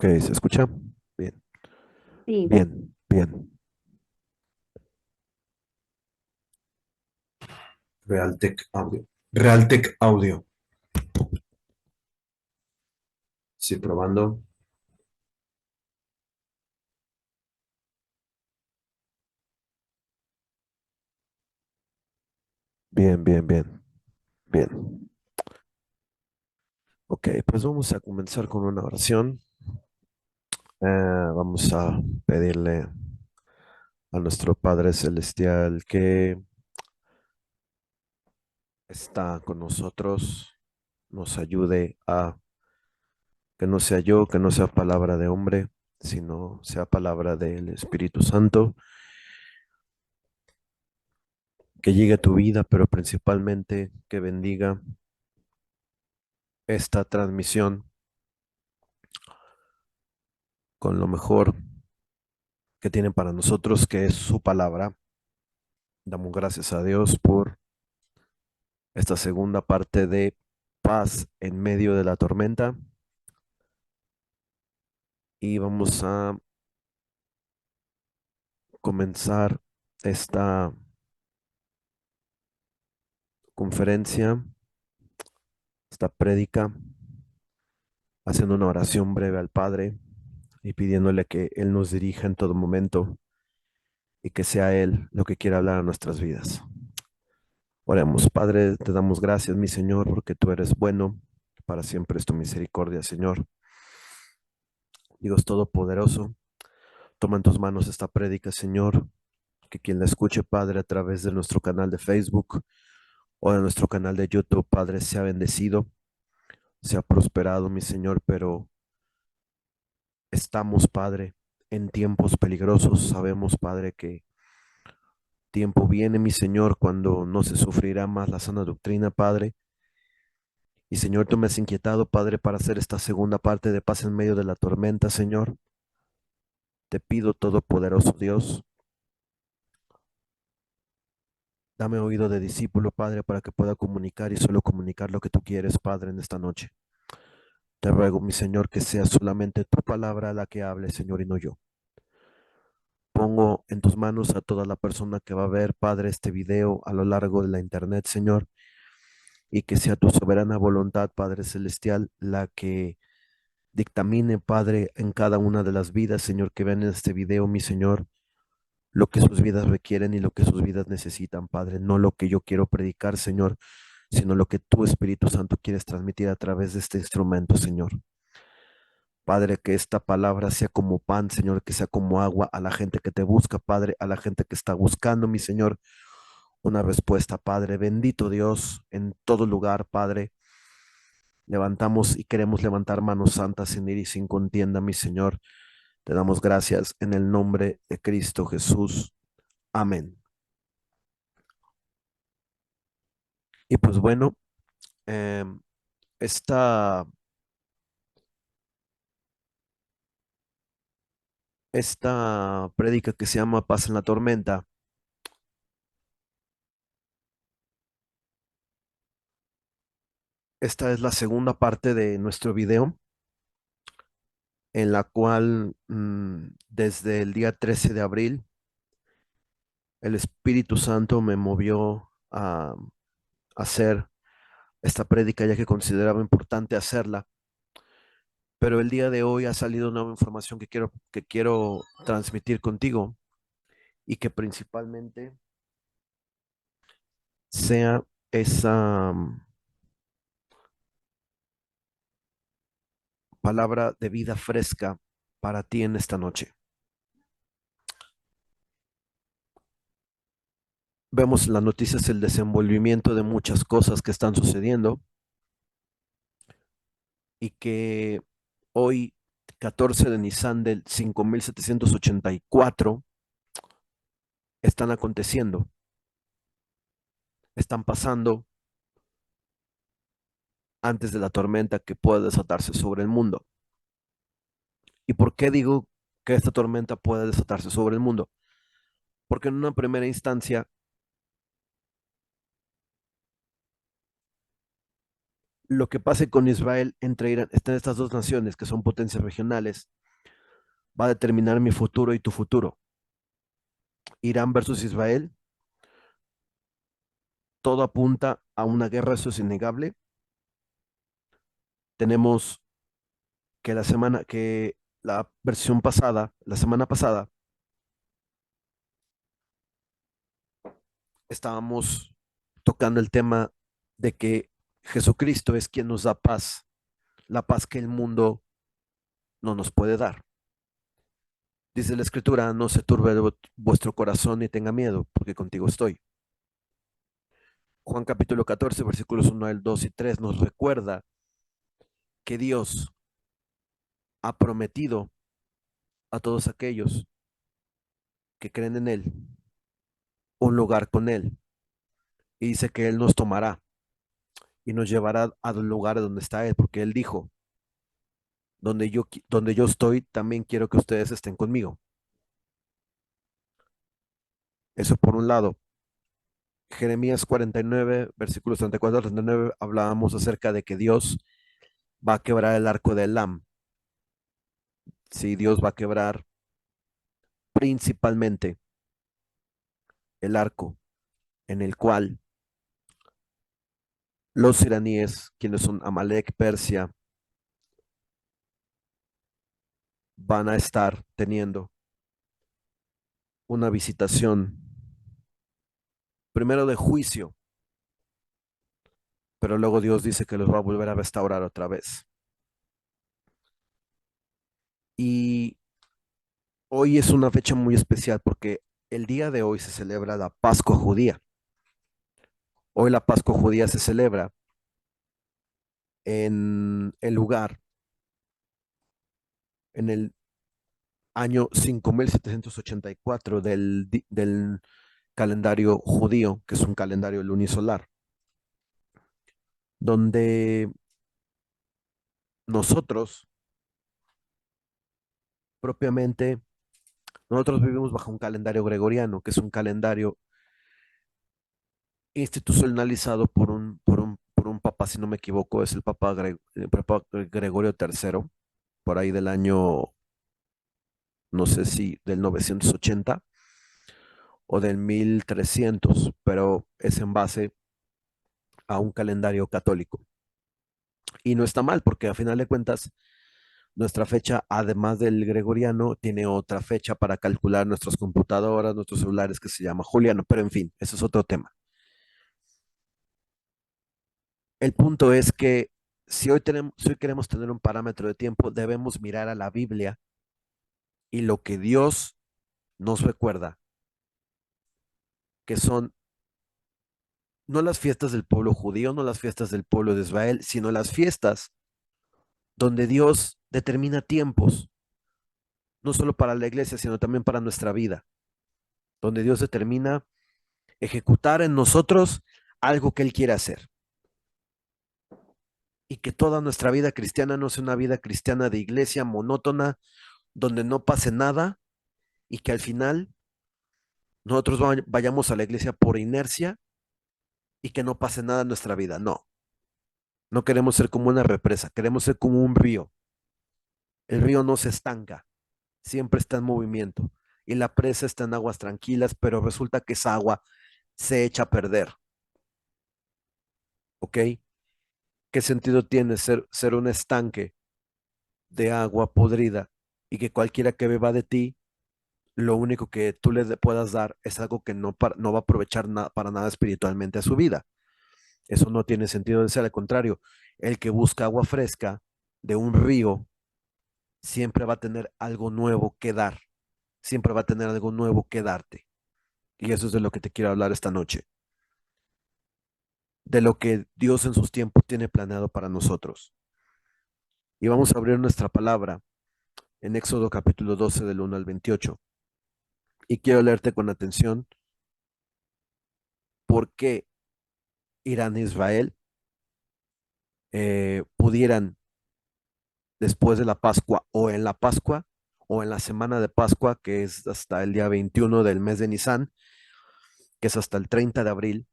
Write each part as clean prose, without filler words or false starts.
Ok, ¿se escucha? Bien, Sí, bien, bien. Realtek Audio. Realtek Audio. Sí, probando. Bien, bien, bien, bien. Ok, pues vamos a comenzar con una oración. Vamos a pedirle a nuestro Padre Celestial que está con nosotros, nos ayude a que no sea yo, que no sea palabra de hombre, sino sea palabra del Espíritu Santo, que llegue a tu vida, pero principalmente que bendiga esta transmisión con lo mejor que tiene para nosotros, que es su palabra. Damos gracias a Dios por esta segunda parte de paz en medio de la tormenta y vamos a comenzar esta conferencia, esta prédica, haciendo una oración breve al Padre y pidiéndole que Él nos dirija en todo momento y que sea Él lo que quiera hablar a nuestras vidas. Oremos, Padre, te damos gracias, mi Señor, porque tú eres bueno, para siempre es tu misericordia, Señor. Dios Todopoderoso, toma en tus manos esta prédica, Señor, que quien la escuche, Padre, a través de nuestro canal de Facebook o de nuestro canal de YouTube, Padre, sea bendecido, sea prosperado, mi Señor, pero estamos, Padre, en tiempos peligrosos. Sabemos, Padre, que tiempo viene, mi Señor, cuando no se sufrirá más la sana doctrina, Padre. Y Señor, tú me has inquietado, Padre, para hacer esta segunda parte de paz en medio de la tormenta, Señor. Te pido, Todopoderoso Dios, dame oído de discípulo, Padre, para que pueda comunicar y solo comunicar lo que tú quieres, Padre, en esta noche. Te ruego, mi Señor, que sea solamente tu palabra la que hable, Señor, y no yo. Pongo en tus manos a toda la persona que va a ver, Padre, este video a lo largo de la internet, Señor, y que sea tu soberana voluntad, Padre Celestial, la que dictamine, Padre, en cada una de las vidas, Señor, que ven en este video, mi Señor, lo que sus vidas requieren y lo que sus vidas necesitan, Padre, no lo que yo quiero predicar, Señor, sino lo que tu Espíritu Santo quieres transmitir a través de este instrumento, Señor. Padre, que esta palabra sea como pan, Señor, que sea como agua a la gente que te busca, Padre, a la gente que está buscando, mi Señor, una respuesta, Padre. Bendito Dios, en todo lugar, Padre. Levantamos y queremos levantar manos santas sin ir y sin contienda, mi Señor. Te damos gracias en el nombre de Cristo Jesús. Amén. Y pues bueno, eh, esta, esta prédica que se llama Paz en la Tormenta, esta es la segunda parte de nuestro video en la cual desde el día 13 de abril el Espíritu Santo me movió a hacer esta prédica ya que consideraba importante hacerla, pero el día de hoy ha salido nueva información que quiero transmitir contigo y que principalmente sea esa palabra de vida fresca para ti en esta noche. Vemos en las noticias el desenvolvimiento de muchas cosas que están sucediendo y que hoy, 14 de Nisan del 5784, están aconteciendo, están pasando antes de la tormenta que puede desatarse sobre el mundo. ¿Y por qué digo que esta tormenta puede desatarse sobre el mundo? Porque en una primera instancia lo que pase con Israel entre Irán, están estas dos naciones que son potencias regionales, va a determinar mi futuro y tu futuro. Irán versus Israel, todo apunta a una guerra, eso es innegable. Tenemos que la versión pasada, la semana pasada, estábamos tocando el tema de que Jesucristo es quien nos da paz, la paz que el mundo no nos puede dar. Dice la escritura, no se turbe vuestro corazón ni tenga miedo, porque contigo estoy. Juan capítulo 14, versículos 1 al 2 y 3 nos recuerda que Dios ha prometido a todos aquellos que creen en Él un lugar con Él. Y dice que Él nos tomará y nos llevará al lugar donde está Él, porque Él dijo, donde yo estoy, también quiero que ustedes estén conmigo. Eso por un lado. Jeremías 49, versículos 34 al 39, hablábamos acerca de que Dios va a quebrar el arco de Elam. Sí, Dios va a quebrar principalmente el arco en el cual los iraníes, quienes son Amalek, Persia, van a estar teniendo una visitación, primero de juicio, pero luego Dios dice que los va a volver a restaurar otra vez. Y hoy es una fecha muy especial porque el día de hoy se celebra la Pascua judía. Hoy la Pascua judía se celebra en el lugar, en el año 5784 del calendario judío, que es un calendario lunisolar, donde nosotros propiamente, nosotros vivimos bajo un calendario gregoriano, que es un calendario institucionalizado por un papa, si no me equivoco, es el papa Gregorio III, por ahí del año, no sé si del 980 o del 1300, pero es en base a un calendario católico. Y no está mal, porque a final de cuentas, nuestra fecha, además del gregoriano, tiene otra fecha para calcular nuestras computadoras, nuestros celulares, que se llama juliano, pero en fin, eso es otro tema. El punto es que si hoy queremos tener un parámetro de tiempo, debemos mirar a la Biblia y lo que Dios nos recuerda, que son no las fiestas del pueblo judío, no las fiestas del pueblo de Israel, sino las fiestas donde Dios determina tiempos, no solo para la iglesia, sino también para nuestra vida, donde Dios determina ejecutar en nosotros algo que Él quiere hacer. Y que toda nuestra vida cristiana no sea una vida cristiana de iglesia monótona, donde no pase nada y que al final nosotros vayamos a la iglesia por inercia y que no pase nada en nuestra vida. No, no queremos ser como una represa, queremos ser como un río. El río no se estanca, siempre está en movimiento y la presa está en aguas tranquilas, pero resulta que esa agua se echa a perder. ¿Ok? ¿Qué sentido tiene ser un estanque de agua podrida y que cualquiera que beba de ti, lo único que tú puedas dar es algo que no va a aprovechar para nada espiritualmente a su vida? Eso no tiene sentido de ser, al contrario, el que busca agua fresca de un río siempre va a tener algo nuevo que dar, siempre va a tener algo nuevo que darte. Y eso es de lo que te quiero hablar esta noche, de lo que Dios en sus tiempos tiene planeado para nosotros. Y vamos a abrir nuestra palabra en Éxodo capítulo 12 del 1 al 28. Y quiero leerte con atención por qué Irán e Israel pudieran, después de la Pascua o en la Pascua o en la semana de Pascua, que es hasta el día 21 del mes de Nisan, que es hasta el 30 de abril,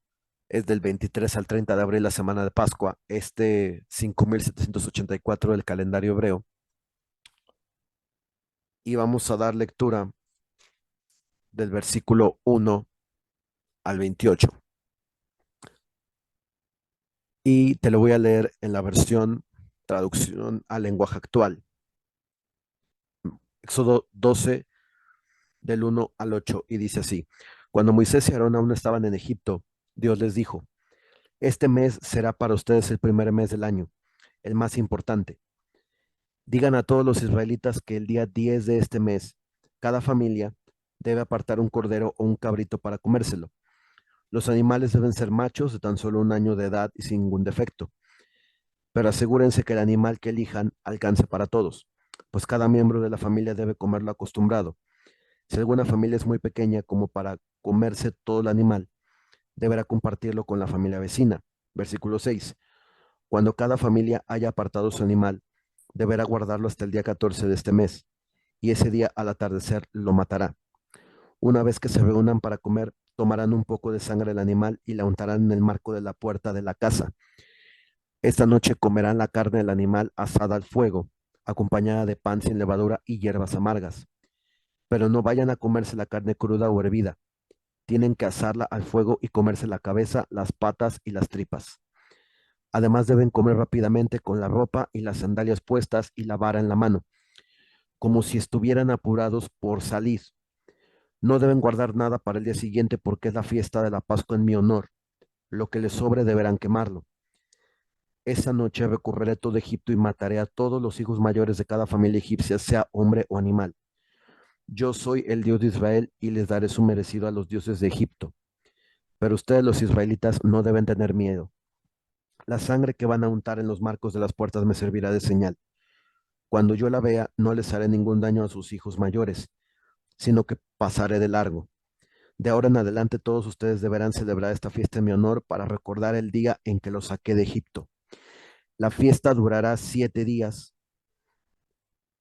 Es del 23 al 30 de abril, la semana de Pascua, este 5784 del calendario hebreo, y vamos a dar lectura del versículo 1 al 28. Y te lo voy a leer en la versión traducción al lenguaje actual. Éxodo 12 del 1 al 8 y dice así: Cuando Moisés y Aarón aún estaban en Egipto, Dios les dijo: Este mes será para ustedes el primer mes del año, el más importante. Digan a todos los israelitas que el día 10 de este mes, cada familia debe apartar un cordero o un cabrito para comérselo. Los animales deben ser machos de tan solo un año de edad y sin ningún defecto, pero asegúrense que el animal que elijan alcance para todos, pues cada miembro de la familia debe comerlo acostumbrado. Si alguna familia es muy pequeña como para comerse todo el animal, deberá compartirlo con la familia vecina. Versículo 6. Cuando cada familia haya apartado su animal, deberá guardarlo hasta el día 14 de este mes, y ese día al atardecer lo matará. Una vez que se reúnan para comer, tomarán un poco de sangre del animal y la untarán en el marco de la puerta de la casa. Esta noche comerán la carne del animal asada al fuego, acompañada de pan sin levadura y hierbas amargas. Pero no vayan a comerse la carne cruda o hervida. Tienen que asarla al fuego y comerse la cabeza, las patas y las tripas. Además deben comer rápidamente con la ropa y las sandalias puestas y la vara en la mano, como si estuvieran apurados por salir. No deben guardar nada para el día siguiente porque es la fiesta de la Pascua en mi honor. Lo que les sobre deberán quemarlo. Esa noche recorreré todo Egipto y mataré a todos los hijos mayores de cada familia egipcia, sea hombre o animal. Yo soy el Dios de Israel y les daré su merecido a los dioses de Egipto. Pero ustedes los israelitas no deben tener miedo. La sangre que van a untar en los marcos de las puertas me servirá de señal. Cuando yo la vea, no les haré ningún daño a sus hijos mayores, sino que pasaré de largo. De ahora en adelante todos ustedes deberán celebrar esta fiesta en mi honor para recordar el día en que los saqué de Egipto. La fiesta durará 7 días,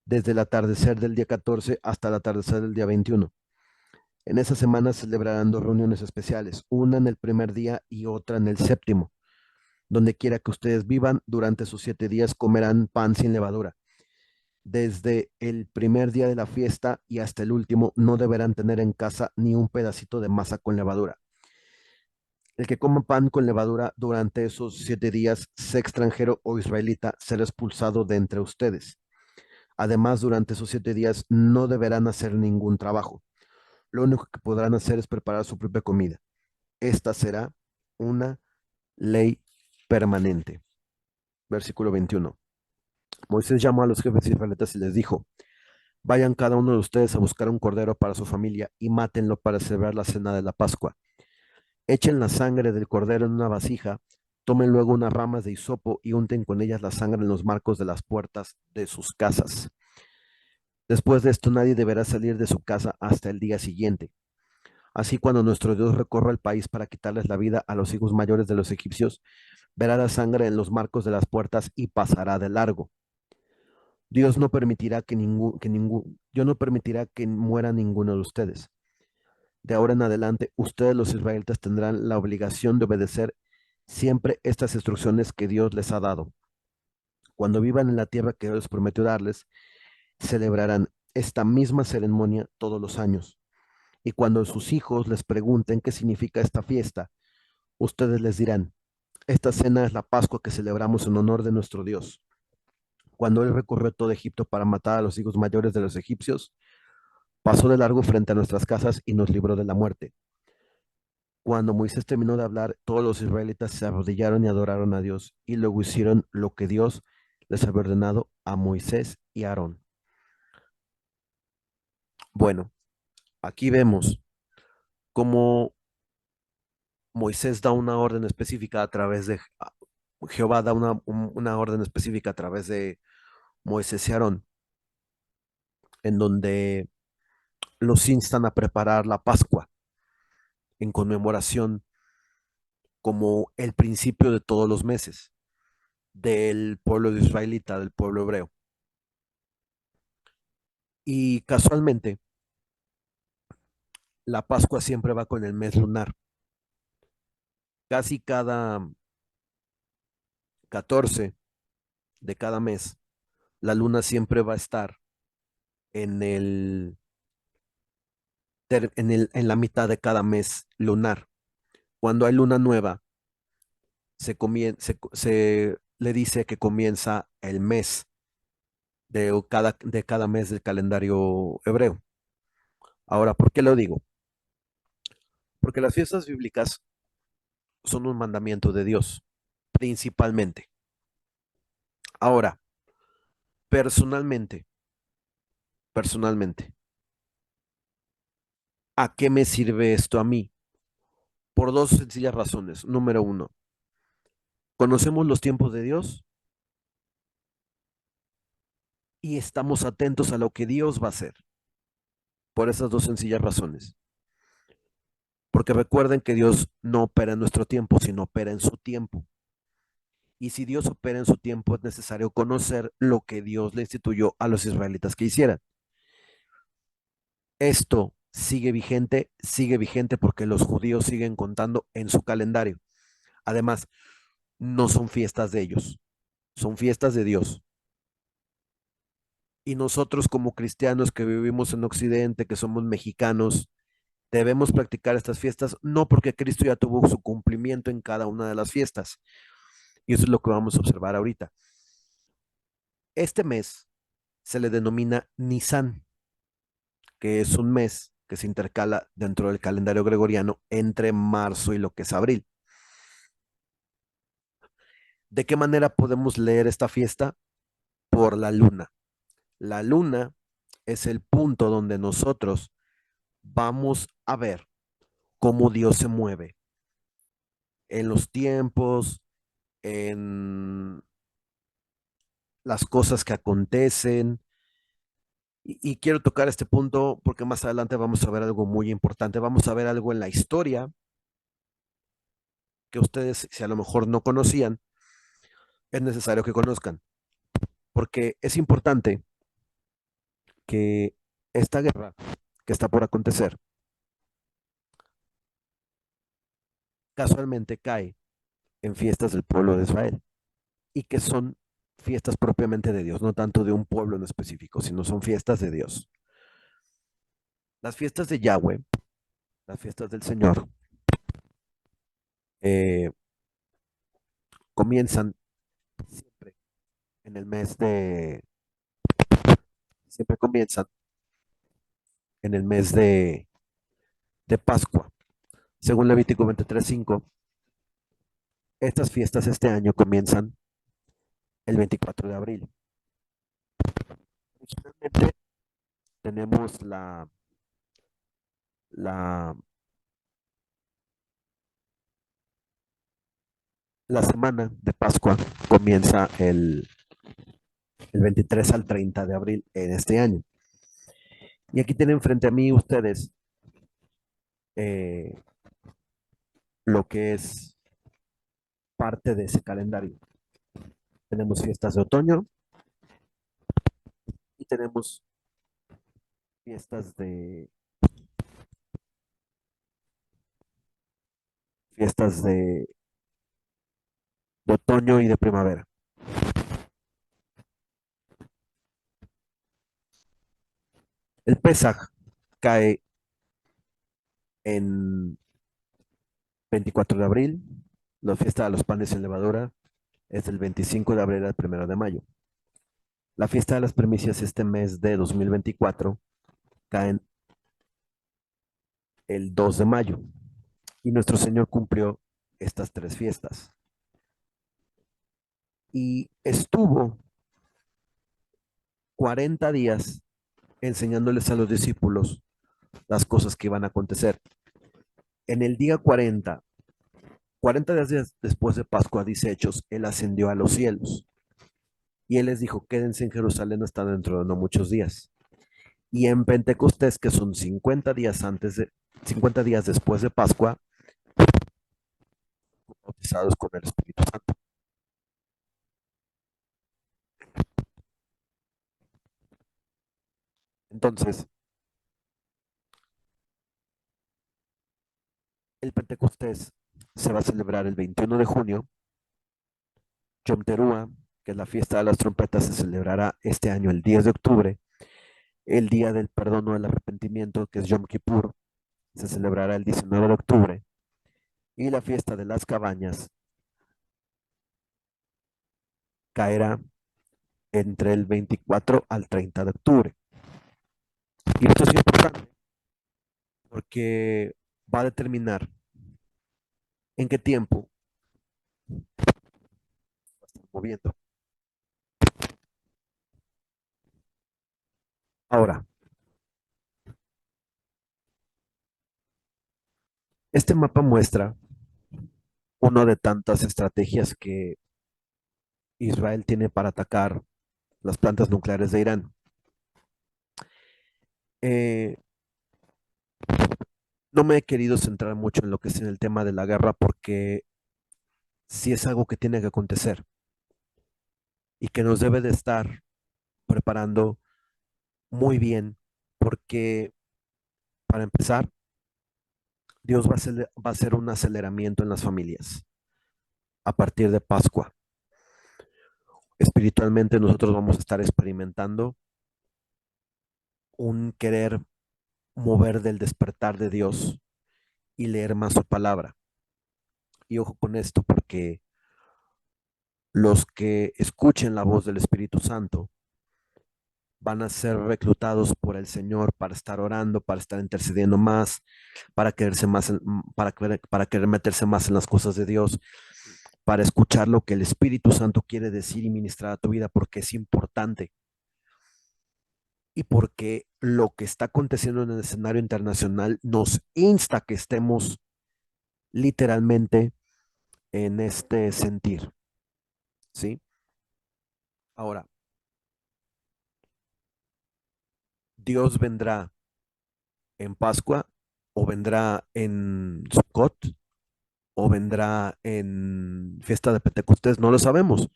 desde el atardecer del día 14 hasta el atardecer del día 21. En esa semana celebrarán dos reuniones especiales, una en el primer día y otra en el séptimo. Donde quiera que ustedes vivan, durante sus 7 días comerán pan sin levadura. Desde el primer día de la fiesta y hasta el último, no deberán tener en casa ni un pedacito de masa con levadura. El que coma pan con levadura durante esos 7 días, sea extranjero o israelita, será expulsado de entre ustedes. Además, durante esos 7 días no deberán hacer ningún trabajo. Lo único que podrán hacer es preparar su propia comida. Esta será una ley permanente. Versículo 21. Moisés llamó a los jefes israelitas y les dijo: Vayan cada uno de ustedes a buscar un cordero para su familia y mátenlo para celebrar la cena de la Pascua. Echen la sangre del cordero en una vasija, tomen luego unas ramas de hisopo y unten con ellas la sangre en los marcos de las puertas de sus casas. Después de esto nadie deberá salir de su casa hasta el día siguiente. Así cuando nuestro Dios recorra el país para quitarles la vida a los hijos mayores de los egipcios, verá la sangre en los marcos de las puertas y pasará de largo. Dios no permitirá Dios no permitirá que muera ninguno de ustedes. De ahora en adelante, ustedes los israelitas tendrán la obligación de obedecer siempre estas instrucciones que Dios les ha dado. Cuando vivan en la tierra que Dios prometió darles, celebrarán esta misma ceremonia todos los años. Y cuando sus hijos les pregunten qué significa esta fiesta, ustedes les dirán: esta cena es la Pascua que celebramos en honor de nuestro Dios. Cuando Él recorrió todo Egipto para matar a los hijos mayores de los egipcios, pasó de largo frente a nuestras casas y nos libró de la muerte. Cuando Moisés terminó de hablar, todos los israelitas se arrodillaron y adoraron a Dios, y luego hicieron lo que Dios les había ordenado a Moisés y a Aarón. Bueno, aquí vemos cómo Moisés da una orden específica a través de Jehová da una orden específica a través de Moisés y Aarón, en donde los instan a preparar la Pascua en conmemoración como el principio de todos los meses del pueblo de israelita, del pueblo hebreo. Y casualmente, la Pascua siempre va con el mes lunar. Casi cada 14 de cada mes, la luna siempre va a estar en en la mitad de cada mes lunar. Cuando hay luna nueva, se le dice que comienza el mes de cada mes del calendario hebreo. Ahora, ¿por qué lo digo? Porque las fiestas bíblicas son un mandamiento de Dios, principalmente. Ahora, personalmente, personalmente, ¿a qué me sirve esto a mí? Por dos sencillas razones. Número uno, conocemos los tiempos de Dios y estamos atentos a lo que Dios va a hacer. Por esas dos sencillas razones. Porque recuerden que Dios no opera en nuestro tiempo, sino opera en su tiempo. Y si Dios opera en su tiempo, es necesario conocer lo que Dios le instituyó a los israelitas que hicieran. Esto sigue vigente porque los judíos siguen contando en su calendario. Además, no son fiestas de ellos, son fiestas de Dios. Y nosotros como cristianos que vivimos en Occidente, que somos mexicanos, debemos practicar estas fiestas no porque Cristo ya tuvo su cumplimiento en cada una de las fiestas. Y eso es lo que vamos a observar ahorita. Este mes se le denomina Nisan, que es un mes que se intercala dentro del calendario gregoriano entre marzo y lo que es abril. ¿De qué manera podemos leer esta fiesta? Por la luna. La luna es el punto donde nosotros vamos a ver cómo Dios se mueve en los tiempos, en las cosas que acontecen. Y quiero tocar este punto porque más adelante vamos a ver algo muy importante. Vamos a ver algo en la historia que ustedes, si a lo mejor no conocían, es necesario que conozcan, porque es importante que esta guerra que está por acontecer casualmente cae en fiestas del pueblo de Israel y que son fiestas propiamente de Dios, no tanto de un pueblo en específico, sino son fiestas de Dios. Las fiestas de Yahweh, las fiestas del Señor, eh, comienzan siempre en el mes siempre comienzan en el mes de Pascua. Según Levítico 23:5, estas fiestas este año comienzan el 24 de abril. Originalmente tenemos la, la semana de Pascua, comienza el 23 al 30 de abril en este año. Y aquí tienen frente a mí ustedes eh, lo que es parte de ese calendario. Tenemos fiestas de otoño y tenemos fiestas fiestas de otoño y de primavera. El Pesaj cae en 24 de abril, la fiesta de los panes sin levadura es del 25 de abril al 1 de mayo. La fiesta de las primicias este mes de 2024 cae el 2 de mayo y nuestro Señor cumplió estas tres fiestas y estuvo 40 días enseñándoles a los discípulos las cosas que iban a acontecer. En el día 40 días después de Pascua, dice Hechos, Él ascendió a los cielos y Él les dijo, quédense en Jerusalén hasta dentro de no muchos días. Y en Pentecostés, que son 50 días 50 días después de Pascua, bautizados con el Espíritu Santo. Entonces, el Pentecostés se va a celebrar el 21 de junio. Yom Teruah, que es la fiesta de las trompetas, se celebrará este año el 10 de octubre. El día del perdón o del arrepentimiento, que es Yom Kippur, se celebrará el 19 de octubre. Y la fiesta de las cabañas caerá entre el 24 al 30 de octubre. Y esto es importante porque va a determinar en qué tiempo va a estar moviendo. Ahora, este mapa muestra una de tantas estrategias que Israel tiene para atacar las plantas nucleares de Irán. Eh, no me he querido centrar mucho en lo que es en el tema de la guerra porque sí es algo que tiene que acontecer y que nos debe de estar preparando muy bien porque, para empezar, Dios va a hacer un aceleramiento en las familias a partir de Pascua. Espiritualmente nosotros vamos a estar experimentando un querer mover del despertar de Dios y leer más su palabra. Y ojo con esto, porque los que escuchen la voz del Espíritu Santo van a ser reclutados por el Señor para estar orando, para estar intercediendo más, para quererse más, para querer meterse más en las cosas de Dios, para escuchar lo que el Espíritu Santo quiere decir y ministrar a tu vida, porque es importante y porque lo que está aconteciendo en el escenario internacional nos insta a que estemos literalmente en este sentir, ¿sí? Ahora, Dios vendrá en Pascua o vendrá en Sukkot o vendrá en fiesta de Pentecostés, no lo sabemos,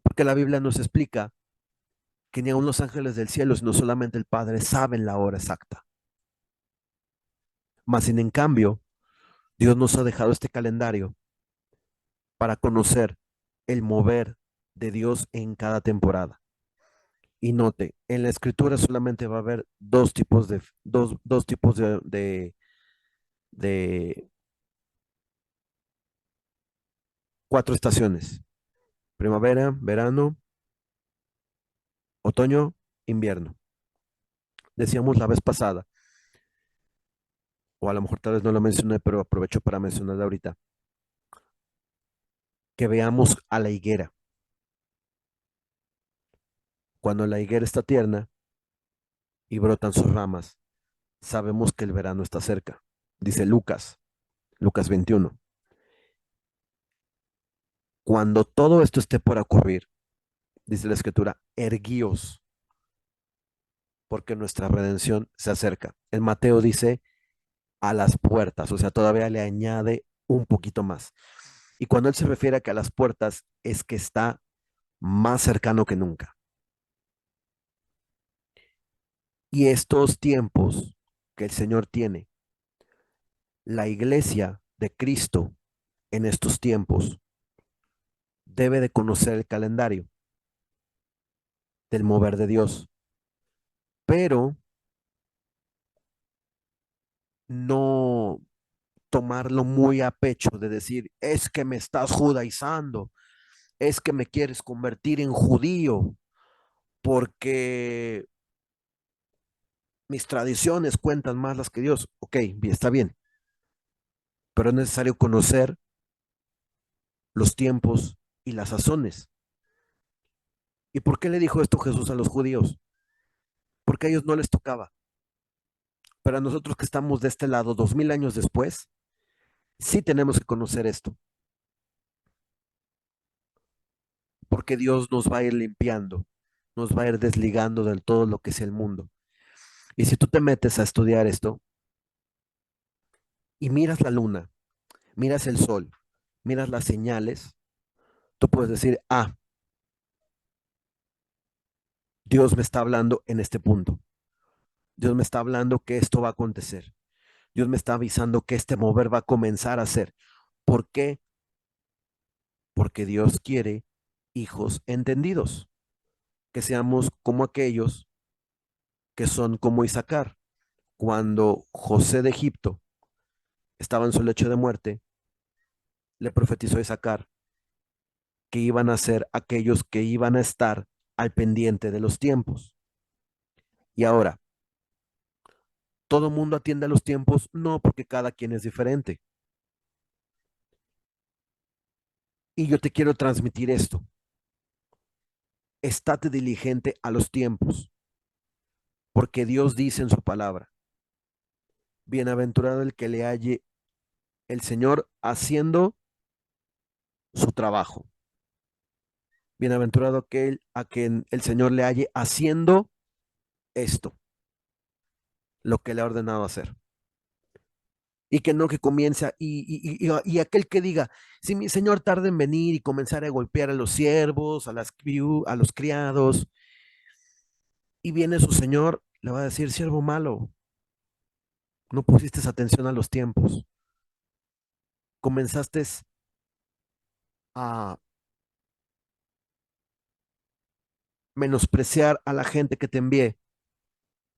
porque la Biblia nos explica que ni aun los ángeles del cielo, sino solamente el Padre saben la hora exacta. Mas, sin en cambio, Dios nos ha dejado este calendario para conocer el mover de Dios en cada temporada. Y note, en la escritura solamente va a haber dos tipos de cuatro estaciones: primavera, verano, otoño, invierno. Decíamos la vez pasada, o a lo mejor tal vez no lo mencioné, pero aprovecho para mencionarla ahorita, que veamos a la higuera. Cuando la higuera está tierna y brotan sus ramas, sabemos que el verano está cerca. Dice Lucas 21. Cuando todo esto esté por ocurrir, dice la escritura, erguíos, porque nuestra redención se acerca. El Mateo dice a las puertas, o sea, todavía le añade un poquito más. Y cuando él se refiere a que a las puertas es que está más cercano que nunca. Y estos tiempos que el Señor tiene, la iglesia de Cristo en estos tiempos debe de conocer el calendario del mover de Dios, pero no tomarlo muy a pecho de decir, es que me estás judaizando, es que me quieres convertir en judío porque mis tradiciones cuentan más las que Dios. Ok, está bien, pero es necesario conocer los tiempos y las sazones. ¿Y por qué le dijo esto Jesús a los judíos? Porque a ellos no les tocaba. Pero a nosotros que estamos de este lado 2000 años después, sí tenemos que conocer esto, porque Dios nos va a ir limpiando, nos va a ir desligando de todo lo que es el mundo. Y si tú te metes a estudiar esto y miras la luna, miras el sol, miras las señales, tú puedes decir, ah, Dios me está hablando en este punto. Dios me está hablando que esto va a acontecer. Dios me está avisando que este mover va a comenzar a hacer. ¿Por qué? Porque Dios quiere hijos entendidos, que seamos como aquellos que son como Isaacar. Cuando José de Egipto estaba en su lecho de muerte, le profetizó a Isaacar que iban a ser aquellos que iban a estar al pendiente de los tiempos. Y ahora, ¿todo el mundo atiende a los tiempos? No, porque cada quien es diferente. Y yo te quiero transmitir esto. Estate diligente a los tiempos, porque Dios dice en su palabra, bienaventurado el que le halle el Señor haciendo su trabajo. Bienaventurado aquel a quien el Señor le halle haciendo esto, lo que le ha ordenado hacer. Y que no que comienza, y aquel que diga, si mi Señor tarda en venir y comenzar a golpear a los siervos, a los criados, y viene su Señor, le va a decir, siervo malo, no pusiste atención a los tiempos, comenzaste a menospreciar a la gente que te envié,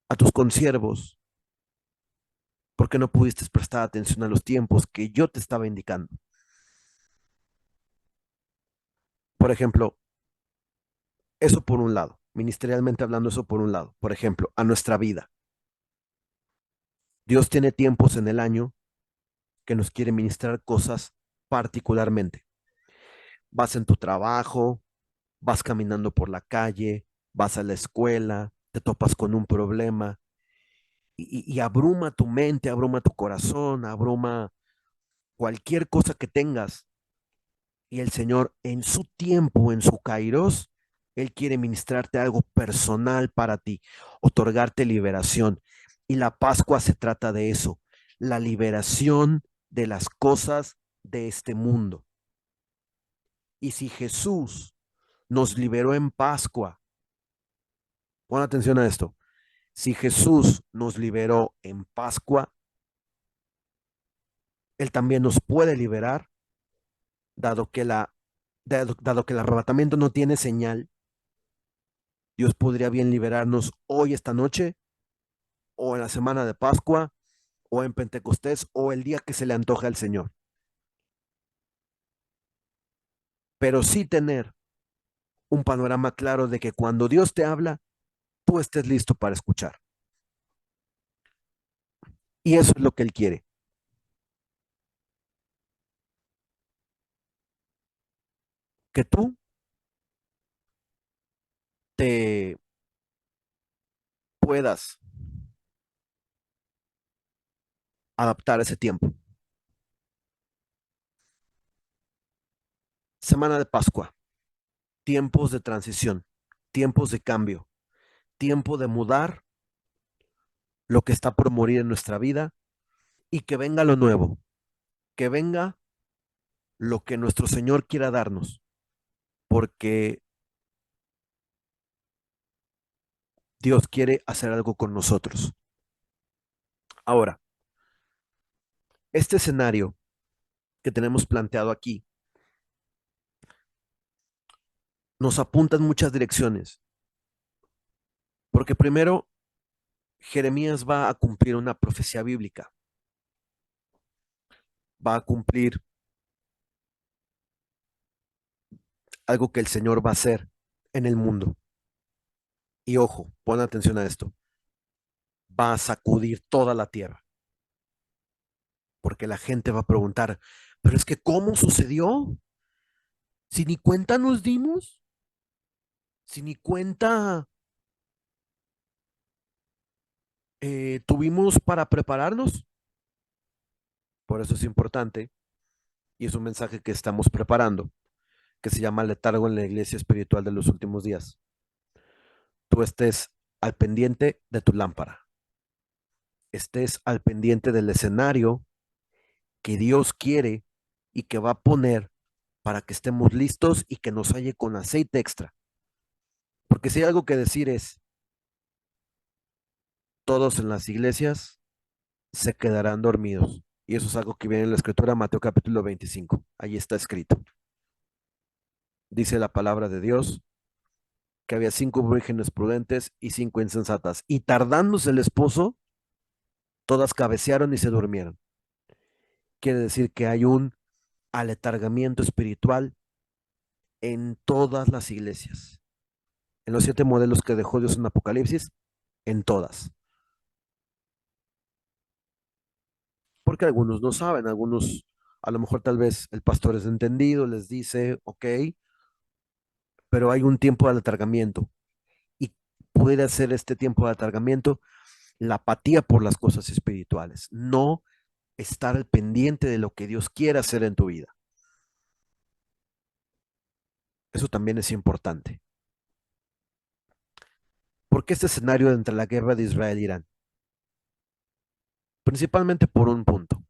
a tus consiervos, porque no pudiste prestar atención a los tiempos que yo te estaba indicando. Por ejemplo, eso por un lado, ministerialmente hablando, eso por un lado. Por ejemplo, a nuestra vida. Dios tiene tiempos en el año que nos quiere ministrar cosas particularmente. Vas en tu trabajo, vas caminando por la calle, vas a la escuela, te topas con un problema y abruma tu mente, abruma tu corazón, abruma cualquier cosa que tengas. Y el Señor en su tiempo, en su kairos, Él quiere ministrarte algo personal para ti, otorgarte liberación. Y la Pascua se trata de eso, la liberación de las cosas de este mundo. Y si Jesús nos liberó en Pascua, pon atención a esto, si Jesús nos liberó en Pascua, Él también nos puede liberar, dado que, dado que el arrebatamiento no tiene señal. Dios podría bien liberarnos hoy, esta noche, o en la semana de Pascua, o en Pentecostés, o el día que se le antoje al Señor. Pero sí tener un panorama claro de que cuando Dios te habla, tú estés listo para escuchar. Y eso es lo que Él quiere, que tú te puedas adaptar a ese tiempo. Semana de Pascua, tiempos de transición, tiempos de cambio, tiempo de mudar lo que está por morir en nuestra vida y que venga lo nuevo, que venga lo que nuestro Señor quiera darnos, porque Dios quiere hacer algo con nosotros. Ahora, este escenario que tenemos planteado aquí nos apunta en muchas direcciones, porque primero Jeremías va a cumplir una profecía bíblica, va a cumplir algo que el Señor va a hacer en el mundo. Y ojo, pon atención a esto, va a sacudir toda la tierra, porque la gente va a preguntar, pero es que ¿cómo sucedió? Si ni cuenta nos dimos, si ni cuenta tuvimos para prepararnos. Por eso es importante, y es un mensaje que estamos preparando, que se llama Letargo en la Iglesia Espiritual de los Últimos Días. Tú estés al pendiente de tu lámpara, estés al pendiente del escenario que Dios quiere y que va a poner para que estemos listos y que nos halle con aceite extra. Porque si hay algo que decir es, todos en las iglesias se quedarán dormidos. Y eso es algo que viene en la escritura, Mateo capítulo 25. Ahí está escrito. Dice la palabra de Dios que había 5 vírgenes prudentes y 5 insensatas. Y tardándose el esposo, todas cabecearon y se durmieron. Quiere decir que hay un aletargamiento espiritual en todas las iglesias. En los 7 modelos que dejó Dios en Apocalipsis, en todas. Porque algunos no saben, algunos, a lo mejor tal vez el pastor es entendido, les dice, ok, pero hay un tiempo de aletargamiento. Y puede ser este tiempo de aletargamiento la apatía por las cosas espirituales, no estar al pendiente de lo que Dios quiere hacer en tu vida. Eso también es importante. ¿Por qué este escenario entre la guerra de Israel e Irán? Principalmente por un punto.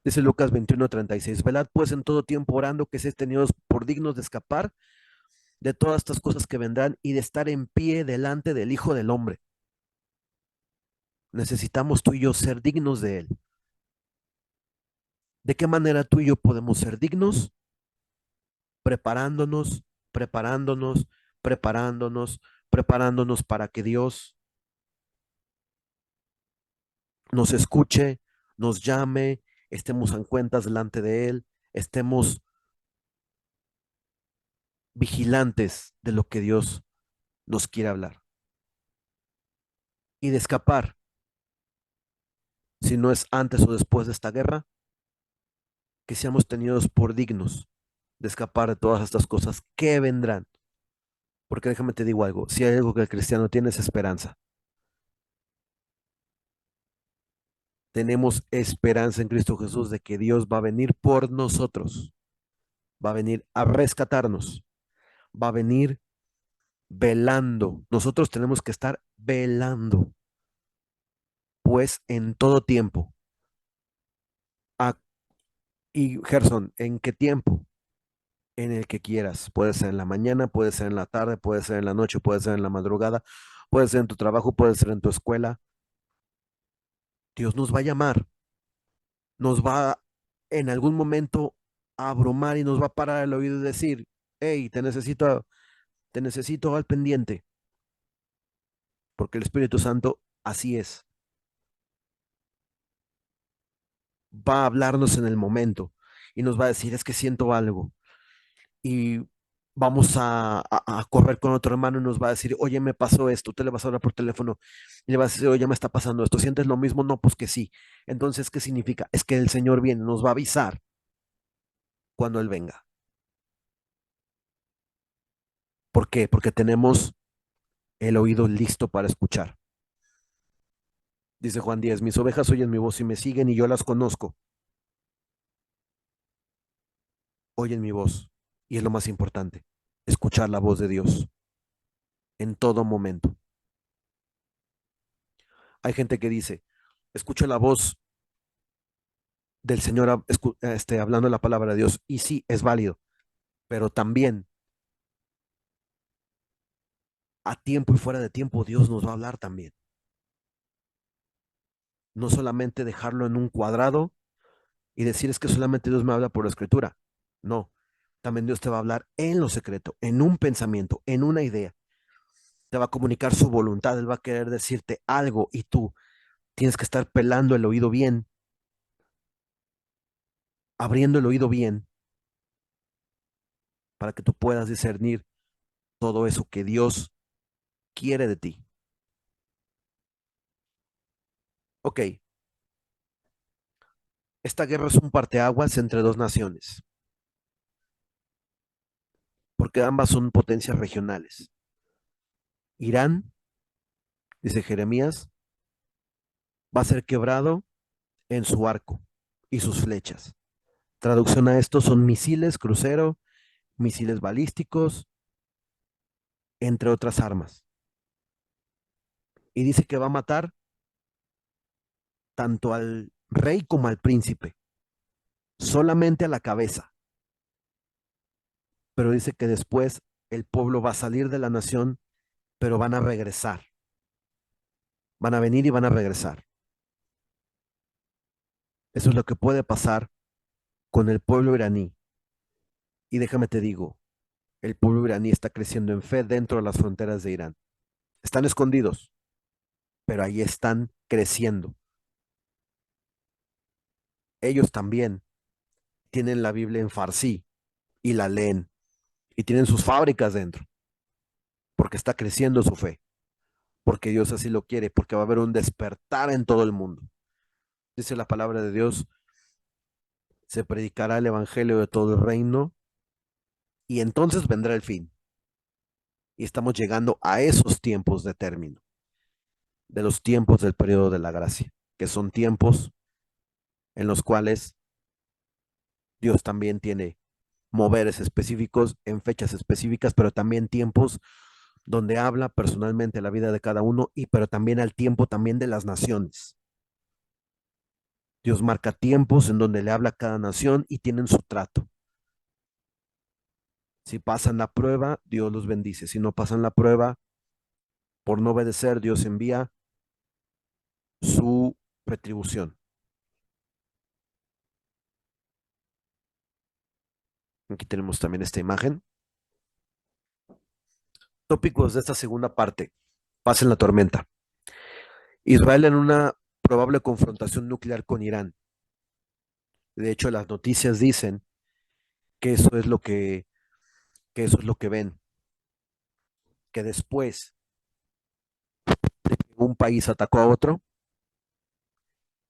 Dice Lucas 21:36, velad pues en todo tiempo orando que seáis tenidos por dignos de escapar de todas estas cosas que vendrán y de estar en pie delante del Hijo del Hombre. Necesitamos tú y yo ser dignos de Él. ¿De qué manera tú y yo podemos ser dignos? Preparándonos, preparándonos, preparándonos, preparándonos para que Dios nos escuche, nos llame, estemos en cuentas delante de Él, estemos vigilantes de lo que Dios nos quiere hablar. Y de escapar, si no es antes o después de esta guerra, que seamos tenidos por dignos de escapar de todas estas cosas que vendrán. Porque déjame te digo algo, si hay algo que el cristiano tiene es esperanza. Tenemos esperanza en Cristo Jesús de que Dios va a venir por nosotros, va a venir a rescatarnos, va a venir velando. Nosotros tenemos que estar velando, pues en todo tiempo. Ah, y Gerson, ¿en qué tiempo? En el que quieras. Puede ser en la mañana, puede ser en la tarde, puede ser en la noche, puede ser en la madrugada, puede ser en tu trabajo, puede ser en tu escuela. Dios nos va a llamar, nos va en algún momento a abrumar y nos va a parar el oído y decir, hey, te necesito al pendiente, porque el Espíritu Santo así es, va a hablarnos en el momento y nos va a decir, es que siento algo y vamos a correr con otro hermano y nos va a decir, oye, me pasó esto, te le vas a hablar por teléfono y le vas a decir, oye, me está pasando esto, ¿sientes lo mismo? No, pues que sí. Entonces, ¿qué significa? Es que el Señor viene, nos va a avisar cuando Él venga. ¿Por qué? Porque tenemos el oído listo para escuchar. Dice Juan 10, mis ovejas oyen mi voz y me siguen y yo las conozco, oyen mi voz. Y es lo más importante, escuchar la voz de Dios en todo momento. Hay gente que dice, escucho la voz del Señor hablando la palabra de Dios. Y sí, es válido, pero también a tiempo y fuera de tiempo Dios nos va a hablar también. No solamente dejarlo en un cuadrado y decir es que solamente Dios me habla por la escritura. No, también Dios te va a hablar en lo secreto, en un pensamiento, en una idea. Te va a comunicar su voluntad, Él va a querer decirte algo y tú tienes que estar pelando el oído bien, abriendo el oído bien para que tú puedas discernir todo eso que Dios quiere de ti. Ok, esta guerra es un parteaguas entre dos naciones, porque ambas son potencias regionales. Irán, dice Jeremías, va a ser quebrado en su arco y sus flechas. Traducción a esto son misiles crucero, misiles balísticos, entre otras armas. Y dice que va a matar tanto al rey como al príncipe, solamente a la cabeza. Pero dice que después el pueblo va a salir de la nación, pero van a regresar. Van a venir y van a regresar. Eso es lo que puede pasar con el pueblo iraní. Y déjame te digo, el pueblo iraní está creciendo en fe dentro de las fronteras de Irán. Están escondidos, pero ahí están creciendo. Ellos también tienen la Biblia en farsi y la leen y tienen sus fábricas dentro, porque está creciendo su fe, porque Dios así lo quiere, porque va a haber un despertar en todo el mundo. Dice la palabra de Dios, se predicará el evangelio de todo el reino y entonces vendrá el fin. Y estamos llegando a esos tiempos de término, de los tiempos del periodo de la gracia, que son tiempos en los cuales Dios también tiene moveres específicos en fechas específicas, pero también tiempos donde habla personalmente la vida de cada uno y pero también al tiempo también de las naciones. Dios marca tiempos en donde le habla a cada nación y tienen su trato. Si pasan la prueba, Dios los bendice. Si no pasan la prueba, por no obedecer, Dios envía su retribución. Aquí tenemos también esta imagen. Tópicos de esta segunda parte. Paz en la tormenta. Israel en una probable confrontación nuclear con Irán. De hecho, las noticias dicen que que eso es lo que ven, que después de que un país atacó a otro,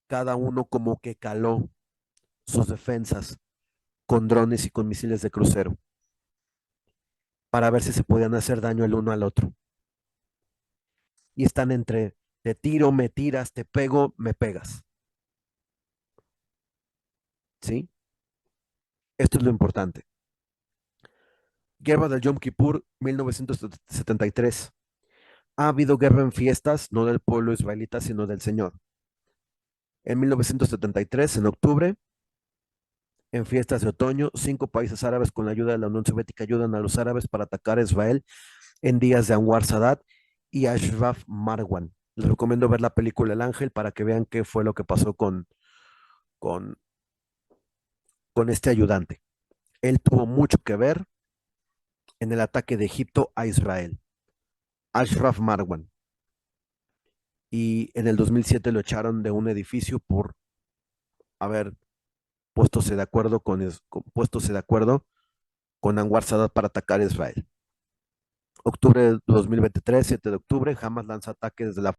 cada uno como que caló sus defensas con drones y con misiles de crucero para ver si se podían hacer daño el uno al otro. Y están entre te tiro, me tiras, te pego, me pegas. ¿Sí? Esto es lo importante. Guerra del Yom Kippur, 1973. Ha habido guerra en fiestas, no del pueblo israelita, sino del Señor. En 1973, en octubre, en fiestas de otoño, 5 países árabes con la ayuda de la Unión Soviética ayudan a los árabes para atacar a Israel en días de Anwar Sadat y Ashraf Marwan. Les recomiendo ver la película El Ángel para que vean qué fue lo que pasó con, con este ayudante. Él tuvo mucho que ver en el ataque de Egipto a Israel. Ashraf Marwan. Y en el 2007 lo echaron de un edificio por haber puestose de acuerdo con Anwar Sadat para atacar a Israel. Octubre de 2023, 7 de octubre, Hamas lanza ataque desde la...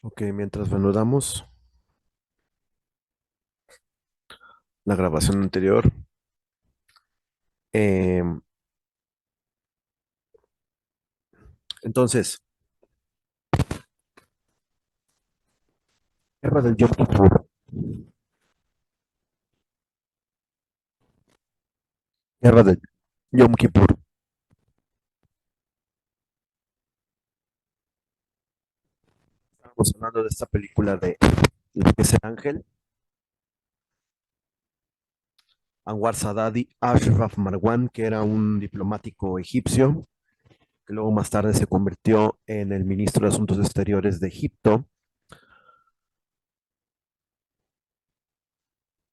Ok, mientras reanudamos la grabación anterior. Eh, entonces, guerra del Yom Kippur. Guerra del Yom Kippur. Estamos hablando de esta película de lo que es el ángel, Anwar Sadat y Ashraf Marwan, que era un diplomático egipcio, que luego más tarde se convirtió en el ministro de Asuntos Exteriores de Egipto,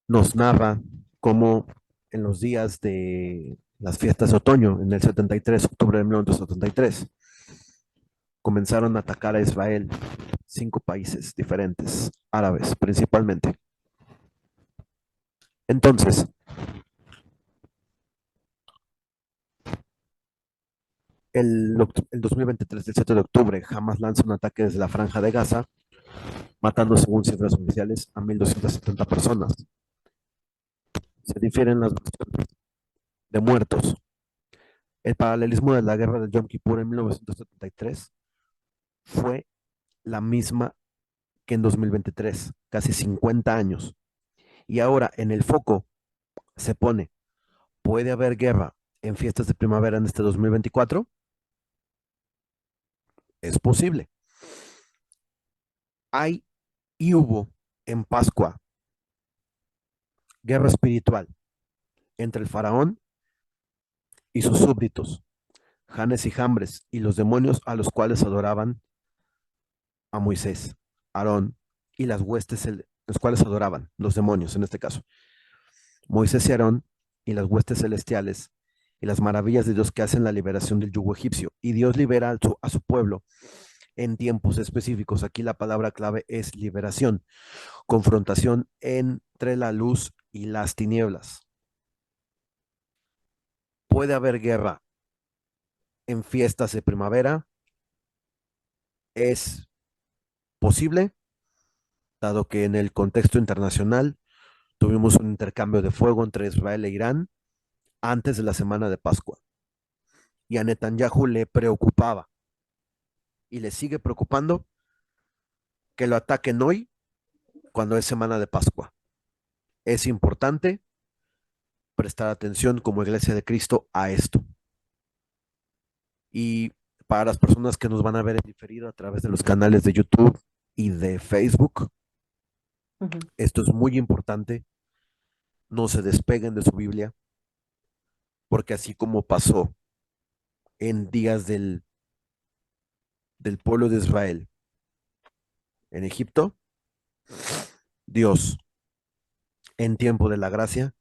nos narra cómo en los días de las fiestas de otoño, en el 73, octubre de 1973, comenzaron a atacar a Israel 5 países diferentes, árabes principalmente. Entonces, el 2023, el 7 de octubre, Hamas lanza un ataque desde la franja de Gaza, matando, según cifras oficiales, a 1.270 personas. Se difieren las versiones de muertos. El paralelismo de la guerra de Yom Kippur en 1973 fue la misma que en 2023, casi 50 años. Y ahora en el foco se pone, ¿puede haber guerra en fiestas de primavera en este 2024? Es posible. Hay y hubo en Pascua guerra espiritual entre el faraón y sus súbditos, Janes y Jambres, y los demonios a los cuales adoraban a Moisés, Aarón y las huestes, los cuales adoraban, los demonios en este caso. Moisés y Aarón y las huestes celestiales y las maravillas de Dios que hacen la liberación del yugo egipcio. Y Dios libera a su pueblo en tiempos específicos. Aquí la palabra clave es liberación, confrontación entre la luz y las tinieblas. Puede haber guerra en fiestas de primavera, es posible, dado que en el contexto internacional tuvimos un intercambio de fuego entre Israel e Irán antes de la semana de Pascua. Y a Netanyahu le preocupaba y le sigue preocupando que lo ataquen hoy cuando es semana de Pascua. Es importante prestar atención como Iglesia de Cristo a esto. Y para las personas que nos van a ver en diferido a través de los canales de YouTube y de Facebook, Ujú. esto es muy importante. No se despeguen de su Biblia, porque así como pasó en días del pueblo de Israel en Egipto, Dios en tiempo de la gracia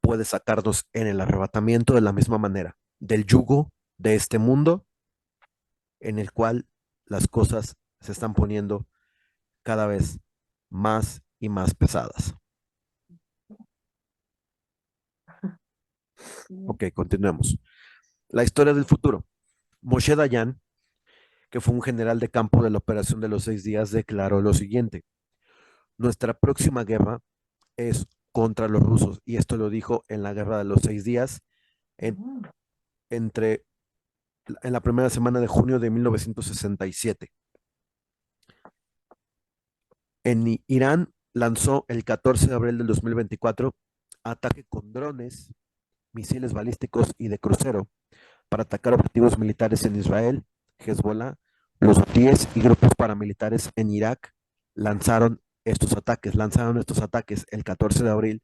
puede sacarnos en el arrebatamiento de la misma manera, del yugo de este mundo en el cual las cosas se están poniendo cada vez más y más pesadas. Ok, continuemos. La historia del futuro. Moshe Dayan, que fue un general de campo de la Operación de los 6 días, declaró lo siguiente: nuestra próxima guerra es contra los rusos, y esto lo dijo en la Guerra de los 6 días, en, entre, en la primera semana de junio de 1967. En Irán lanzó el 14 de abril del 2024 ataque con drones, misiles balísticos y de crucero para atacar objetivos militares en Israel. Hezbollah, los hutíes y grupos paramilitares en Irak lanzaron estos ataques el 14 de abril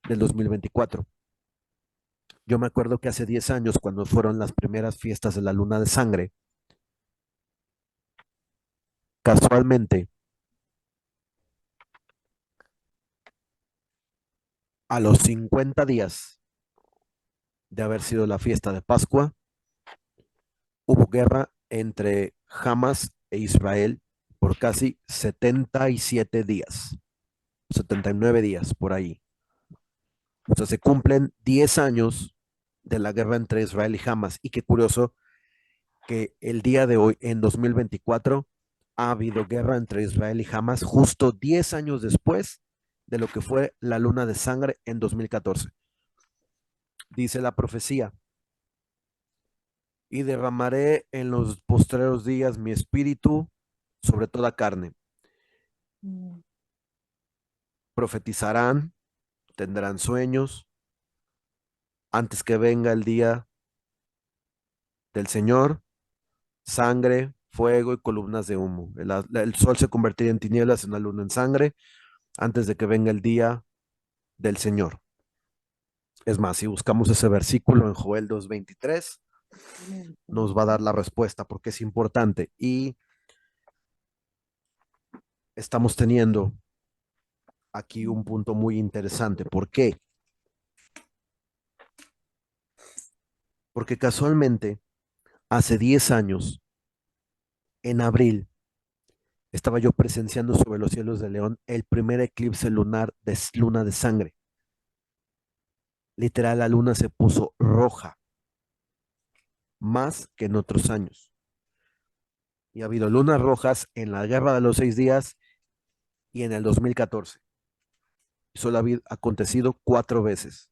del 2024. Yo me acuerdo que hace 10 años, cuando fueron las primeras fiestas de la luna de sangre, casualmente, a los 50 días de haber sido la fiesta de Pascua, hubo guerra entre Hamas e Israel por casi 77 días, 79 días por ahí. O sea, se cumplen 10 años de la guerra entre Israel y Hamas. Y qué curioso que el día de hoy, en 2024, ha habido guerra entre Israel y Hamas justo 10 años después de lo que fue la luna de sangre en 2014. Dice la profecía: y derramaré en los postreros días mi espíritu sobre toda carne. Profetizarán, tendrán sueños, antes que venga el día del Señor, sangre, fuego y columnas de humo. El sol se convertirá en tinieblas, en la luna en sangre, antes de que venga el día del Señor. Es más, si buscamos ese versículo en Joel 2:23, nos va a dar la respuesta porque es importante. Y estamos teniendo aquí un punto muy interesante. ¿Por qué? Porque casualmente, hace 10 años, en abril, estaba yo presenciando sobre los cielos de León el primer eclipse lunar de luna de sangre. Literal, la luna se puso roja, más que en otros años. Y ha habido lunas rojas en la Guerra de los 6 días y en el 2014. Solo ha acontecido 4 veces.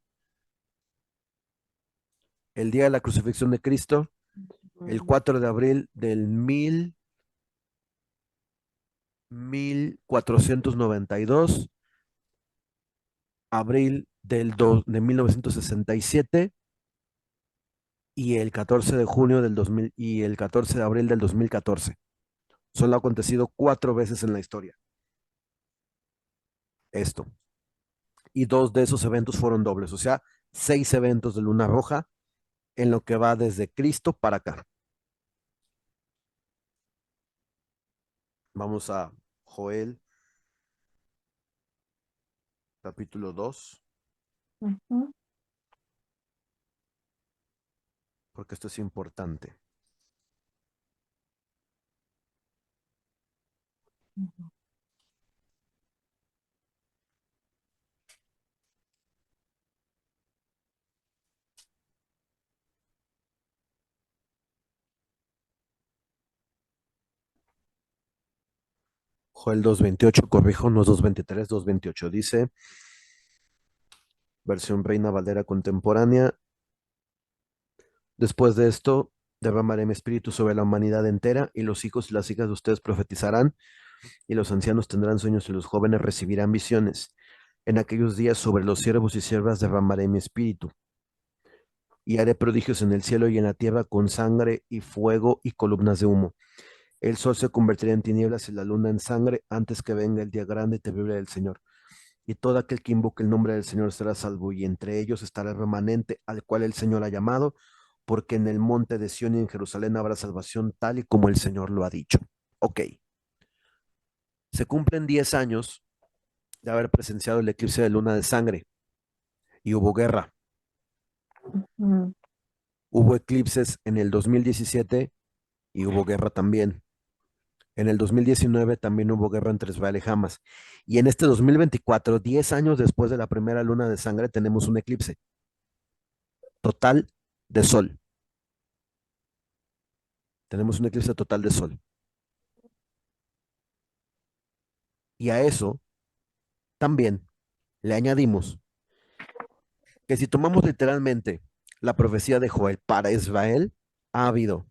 El día de la crucifixión de Cristo, el 4 de abril del 1492, abril de 1967 y el 14 de junio del 2000 y el 14 de abril del 2014. Solo ha acontecido 4 veces en la historia esto. Y 2 de esos eventos fueron dobles, o sea, 6 eventos de luna roja en lo que va desde Cristo para acá. Vamos a Joel, capítulo 2, Ujú, porque esto es importante. ujú. Joel 2:28, corrijo, no es 2:23, 2:28. Dice, versión Reina Valera contemporánea, después de esto, derramaré mi espíritu sobre la humanidad entera, y los hijos y las hijas de ustedes profetizarán, y los ancianos tendrán sueños, y los jóvenes recibirán visiones. En aquellos días sobre los siervos y siervas derramaré mi espíritu, y haré prodigios en el cielo y en la tierra con sangre y fuego y columnas de humo. El sol se convertirá en tinieblas y la luna en sangre antes que venga el día grande y terrible del Señor. Y todo aquel que invoque el nombre del Señor será salvo, y entre ellos estará el remanente al cual el Señor ha llamado, porque en el monte de Sión y en Jerusalén habrá salvación tal y como el Señor lo ha dicho. Ok, se cumplen 10 años de haber presenciado el eclipse de luna de sangre y hubo guerra. Mm, Hubo eclipses en el 2017 y hubo guerra también. En el 2019 también hubo guerra entre Israel y Hamas. Y en este 2024, 10 años después de la primera luna de sangre, tenemos un eclipse total de sol. Tenemos un eclipse total de sol. Y a eso también le añadimos que si tomamos literalmente la profecía de Joel para Israel, ha habido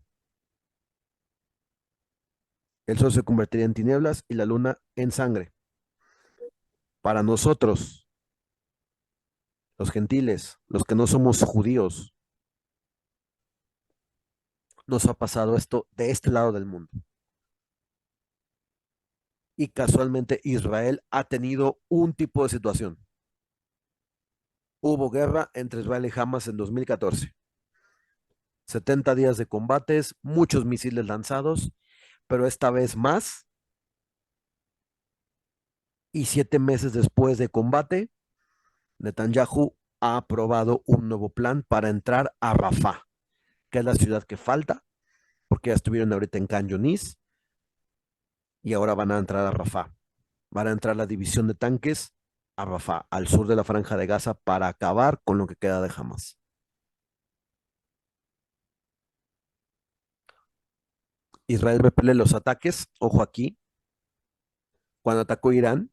el sol se convertiría en tinieblas y la luna en sangre. Para nosotros, los gentiles, los que no somos judíos, nos ha pasado esto de este lado del mundo. Y casualmente Israel ha tenido un tipo de situación. Hubo guerra entre Israel y Hamas en 2014. 70 días de combates, muchos misiles lanzados, pero esta vez más. Y 7 meses después de combate, Netanyahu ha aprobado un nuevo plan para entrar a Rafah, que es la ciudad que falta, porque ya estuvieron ahorita en Khan Yunis y ahora van a entrar a Rafah. Van a entrar la división de tanques a Rafah, al sur de la franja de Gaza, para acabar con lo que queda de Hamas. Israel repele los ataques, ojo aquí, cuando atacó Irán,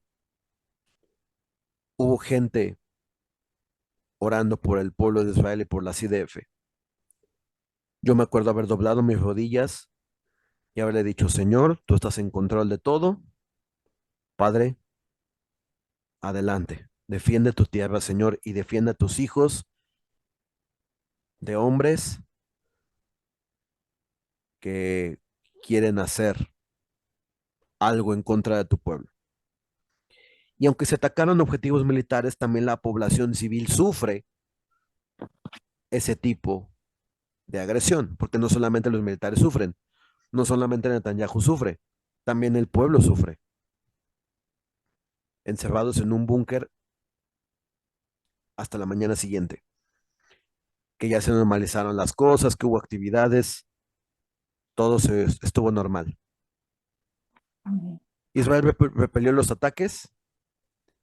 hubo gente orando por el pueblo de Israel y por la CDF. Yo me acuerdo haber doblado mis rodillas y haberle dicho, Señor, tú estás en control de todo, Padre, adelante, defiende tu tierra, Señor, y defiende a tus hijos de hombres que quieren hacer algo en contra de tu pueblo. Y aunque se atacaron objetivos militares, también la población civil sufre ese tipo de agresión, porque no solamente los militares sufren, no solamente Netanyahu sufre, también el pueblo sufre, encerrados en un búnker hasta la mañana siguiente, que ya se normalizaron las cosas, que hubo actividades, todo estuvo normal. mm, Israel repelió los ataques,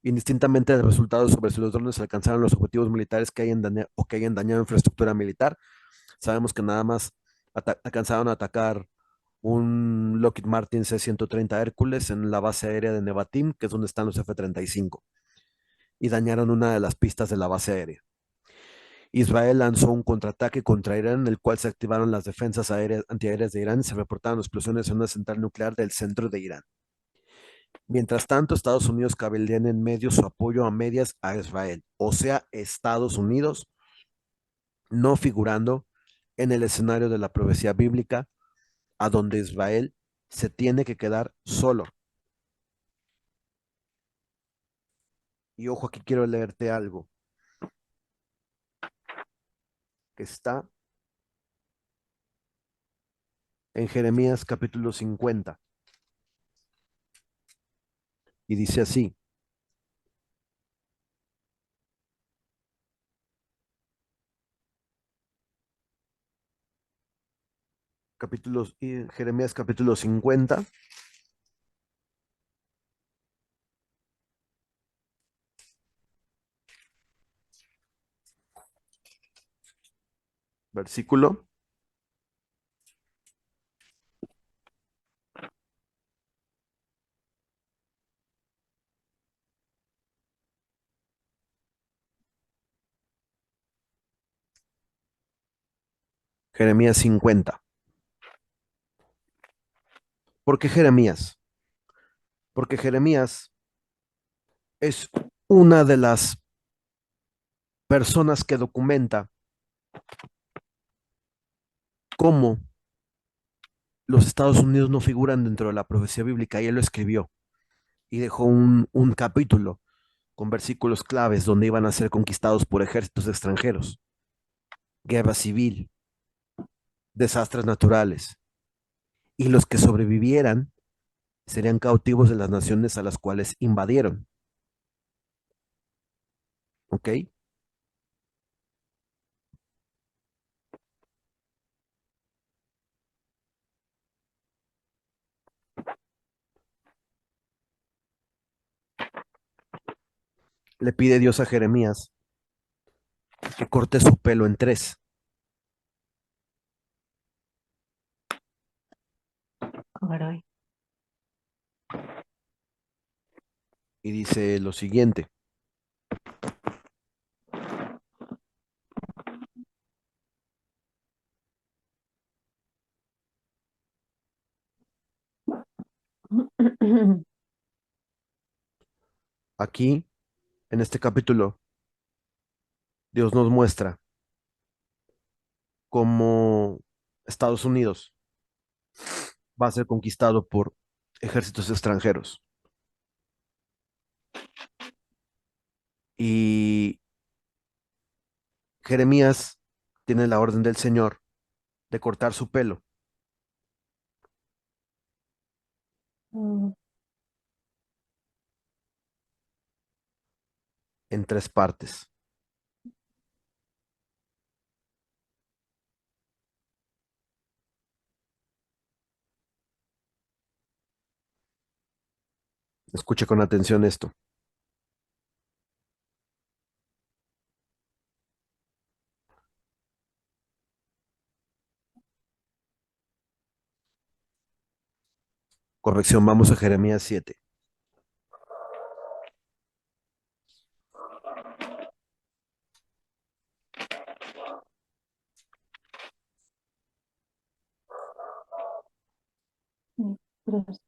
indistintamente del resultado sobre si los drones alcanzaron los objetivos militares que hayan dañado, o que hayan dañado infraestructura militar. Sabemos que nada más alcanzaron a atacar un Lockheed Martin C-130 Hércules en la base aérea de Nevatim, que es donde están los F-35, y dañaron una de las pistas de la base aérea. Israel lanzó un contraataque contra Irán, en el cual se activaron las defensas antiaéreas de Irán y se reportaron explosiones en una central nuclear del centro de Irán. Mientras tanto, Estados Unidos cabildea en medio su apoyo a medias a Israel, o sea, Estados Unidos no figurando en el escenario de la profecía bíblica, a donde Israel se tiene que quedar solo. Y ojo, aquí quiero leerte algo que está en Jeremías capítulo 50. y dice así, Jeremías capítulo 50, versículo, Jeremías 50. ¿Por qué Jeremías? Porque Jeremías es una de las personas que documenta cómo los Estados Unidos no figuran dentro de la profecía bíblica y él lo escribió y dejó un capítulo con versículos claves donde iban a ser conquistados por ejércitos extranjeros, guerra civil, desastres naturales, y los que sobrevivieran serían cautivos de las naciones a las cuales invadieron, ¿ok? Le pide Dios a Jeremías que corte su pelo en tres Caray. y dice lo siguiente, aquí en este capítulo Dios nos muestra cómo Estados Unidos va a ser conquistado por ejércitos extranjeros. Y Jeremías tiene la orden del Señor de cortar su pelo Mm, en tres partes. Escuche con atención esto. Corrección, vamos a Jeremías 7. Gracias.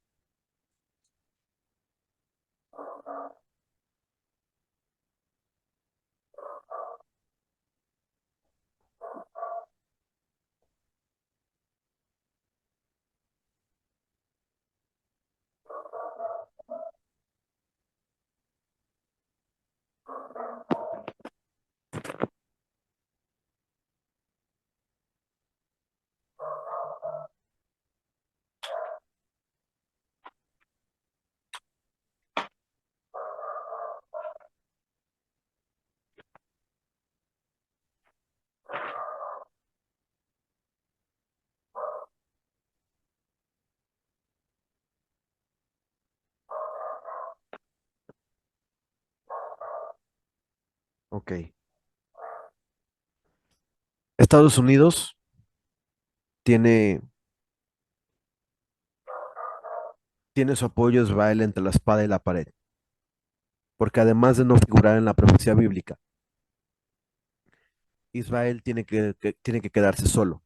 Ok. Estados Unidos tiene, tiene su apoyo de Israel entre la espada y la pared, porque además de no figurar en la profecía bíblica, Israel tiene que quedarse solo.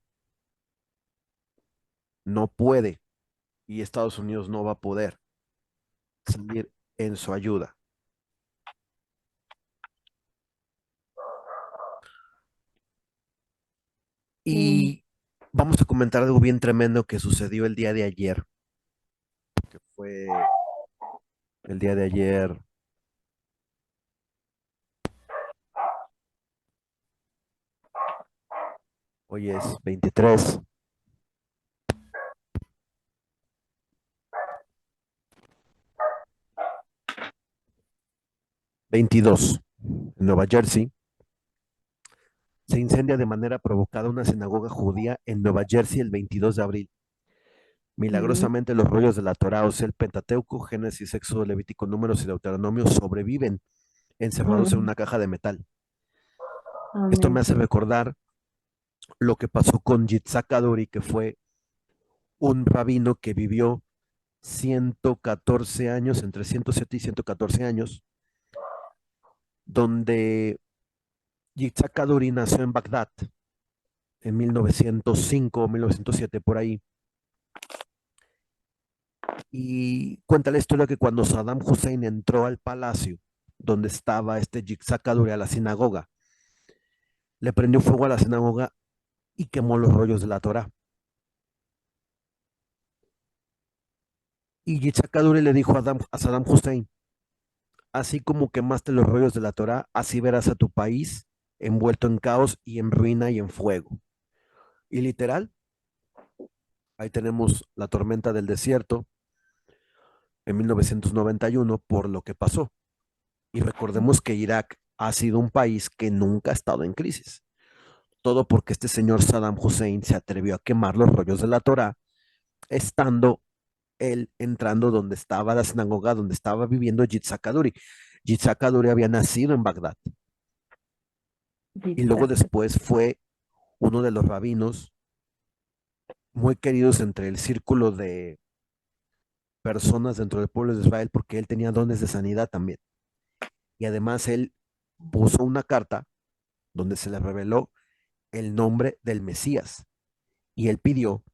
No puede y Estados Unidos no va a poder salir en su ayuda. Mm, Y vamos a comentar algo bien tremendo que sucedió el día de ayer, que fue el día de ayer, hoy es 23. 22, en Nueva Jersey, se incendia de manera provocada una sinagoga judía en Nueva Jersey el 22 de abril. mm, Milagrosamente, los rollos de la Torá, o sea, el Pentateuco, Génesis, Éxodo, Levítico, Números y Deuteronomio sobreviven encerrados en mm. una caja de metal. Esto me Amén. hace recordar lo que pasó con Yitzhak Kaduri, que fue un rabino que vivió 114 años, entre 107 y 114 años, donde Yitzhak Kaduri nació en Bagdad en 1905 o 1907, por ahí. Y cuenta la historia que cuando Saddam Hussein entró al palacio donde estaba este Yitzhak Kaduri, a la sinagoga, le prendió fuego a la sinagoga y quemó los rollos de la Torá. Y Yitzhak Kaduri le dijo a Saddam Hussein, así como quemaste los rollos de la Torá, así verás a tu país envuelto en caos y en ruina y en fuego. Y literal, ahí tenemos la tormenta del desierto en 1991 por lo que pasó. Y recordemos que Irak ha sido un país que nunca ha estado en crisis. Todo porque este señor Saddam Hussein se atrevió a quemar los rollos de la Torá, estando él entrando donde estaba la sinagoga, donde estaba viviendo Yitzhak Kaduri. Yitzhak Kaduri había nacido en Bagdad y luego Exacto. después fue uno de los rabinos muy queridos entre el círculo de personas dentro del pueblo de Israel porque él tenía dones de sanidad también. Y además él puso una carta donde se le reveló el nombre del Mesías y él pidió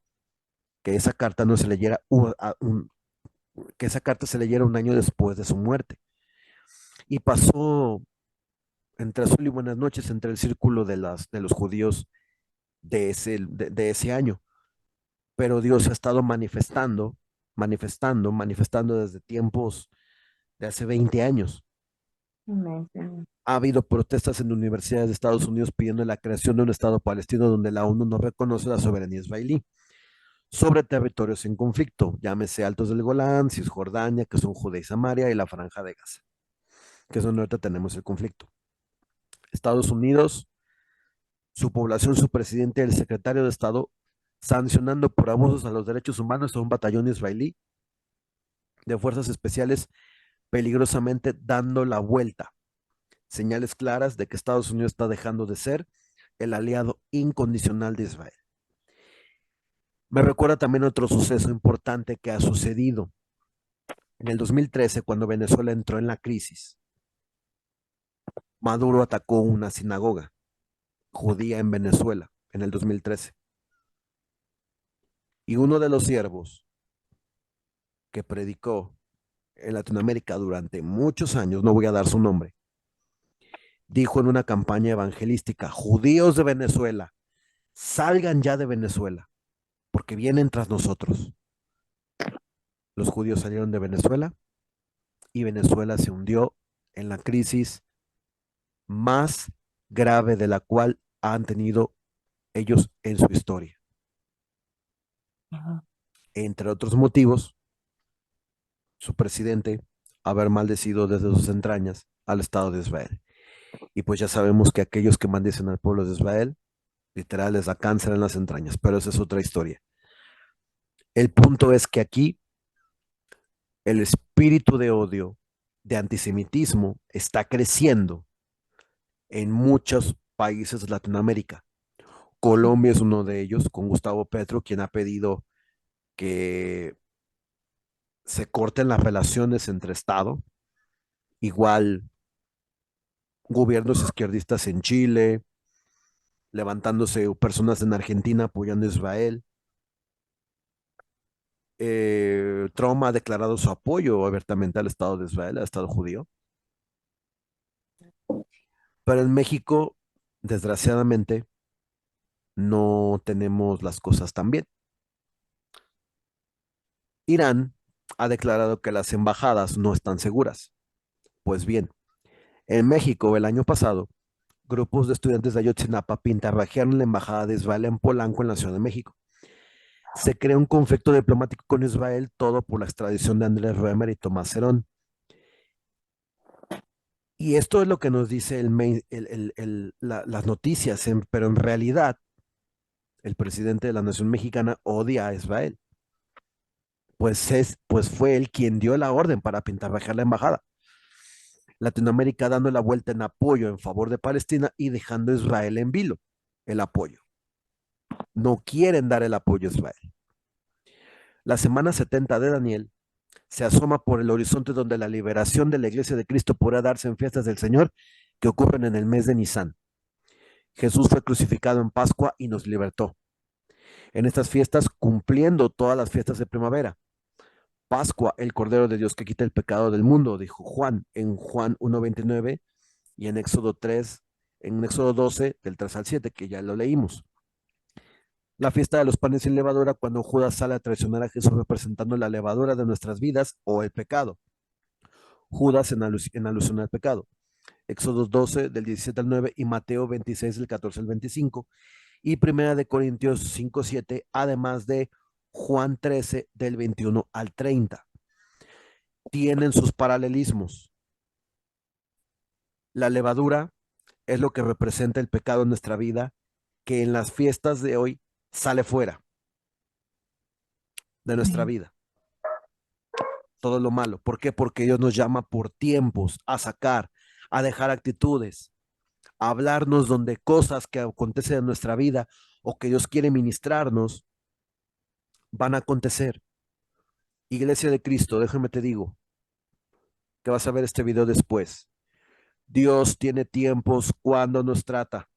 que esa carta no se leyera que esa carta se leyera un año después de su muerte. Y pasó entre azul y buenas noches entre el círculo de los judíos de ese año. Pero Dios ha estado manifestando desde tiempos de hace 20 años. Amén, Señor. Ha habido protestas en universidades de Estados Unidos pidiendo la creación de un Estado palestino donde la ONU no reconoce la soberanía israelí sobre territorios en conflicto, llámese Altos del Golán, Cisjordania, que son Judea y Samaria, y la Franja de Gaza, que es donde ahorita tenemos el conflicto. Estados Unidos, su población, su presidente, el secretario de Estado, sancionando por abusos a los derechos humanos a un batallón israelí de fuerzas especiales, peligrosamente dando la vuelta. Señales claras de que Estados Unidos está dejando de ser el aliado incondicional de Israel. Me recuerda también otro suceso importante que ha sucedido en el 2013 cuando Venezuela entró en la crisis. Maduro atacó una sinagoga judía en Venezuela en el 2013. Y uno de los siervos que predicó en Latinoamérica durante muchos años, no voy a dar su nombre, dijo en una campaña evangelística, judíos de Venezuela, salgan ya de Venezuela, porque vienen tras nosotros. Los judíos salieron de Venezuela y Venezuela se hundió en la crisis más grave de la cual han tenido ellos en su historia. Ajá. Entre otros motivos, su presidente haber maldecido desde sus entrañas al Estado de Israel. Y pues ya sabemos que aquellos que maldicen al pueblo de Israel, literal les da cáncer en las entrañas, pero esa es otra historia. El punto es que aquí el espíritu de odio, de antisemitismo, está creciendo en muchos países de Latinoamérica. Colombia es uno de ellos, con Gustavo Petro, quien ha pedido que se corten las relaciones entre Estado, igual gobiernos izquierdistas en Chile, levantándose personas en Argentina apoyando a Israel. Trump ha declarado su apoyo abiertamente al Estado de Israel, al Estado judío. Pero en México, desgraciadamente, no tenemos las cosas tan bien. Irán ha declarado que las embajadas no están seguras. Pues bien, en México el año pasado, grupos de estudiantes de Ayotzinapa pintarrajearon la embajada de Israel en Polanco, en la Ciudad de México. Se crea un conflicto diplomático con Israel, todo por la extradición de Andrés Römer y Tomás Herón. Y esto es lo que nos dice las noticias, pero en realidad el presidente de la nación mexicana odia a Israel. Pues fue él quien dio la orden para pintarrajear la embajada. Latinoamérica dando la vuelta en apoyo en favor de Palestina y dejando a Israel en vilo el apoyo. No quieren dar el apoyo a Israel. La semana 70 de Daniel se asoma por el horizonte donde la liberación de la iglesia de Cristo podrá darse en fiestas del Señor que ocurren en el mes de Nisan. Jesús fue crucificado en Pascua y nos libertó. En estas fiestas, cumpliendo todas las fiestas de primavera. Pascua, el Cordero de Dios que quita el pecado del mundo, dijo Juan en Juan 1:29 y en Éxodo 12, del 3 al 7, que ya lo leímos. La fiesta de los panes sin levadura, cuando Judas sale a traicionar a Jesús representando la levadura de nuestras vidas o el pecado. Judas en alusión al pecado. Éxodo 12, del 17 al 9 y Mateo 26, del 14 al 25. Y Primera de Corintios 5, 7, además de Juan 13, del 21 al 30. Tienen sus paralelismos. La levadura es lo que representa el pecado en nuestra vida, que en las fiestas de hoy sale fuera de nuestra Amén. vida. Todo lo malo. ¿Por qué? Porque Dios nos llama por tiempos a sacar, a dejar actitudes, a hablarnos donde cosas que acontecen en nuestra vida o que Dios quiere ministrarnos van a acontecer. Iglesia de Cristo, déjame te digo que vas a ver este video después. Dios tiene tiempos cuando nos trata.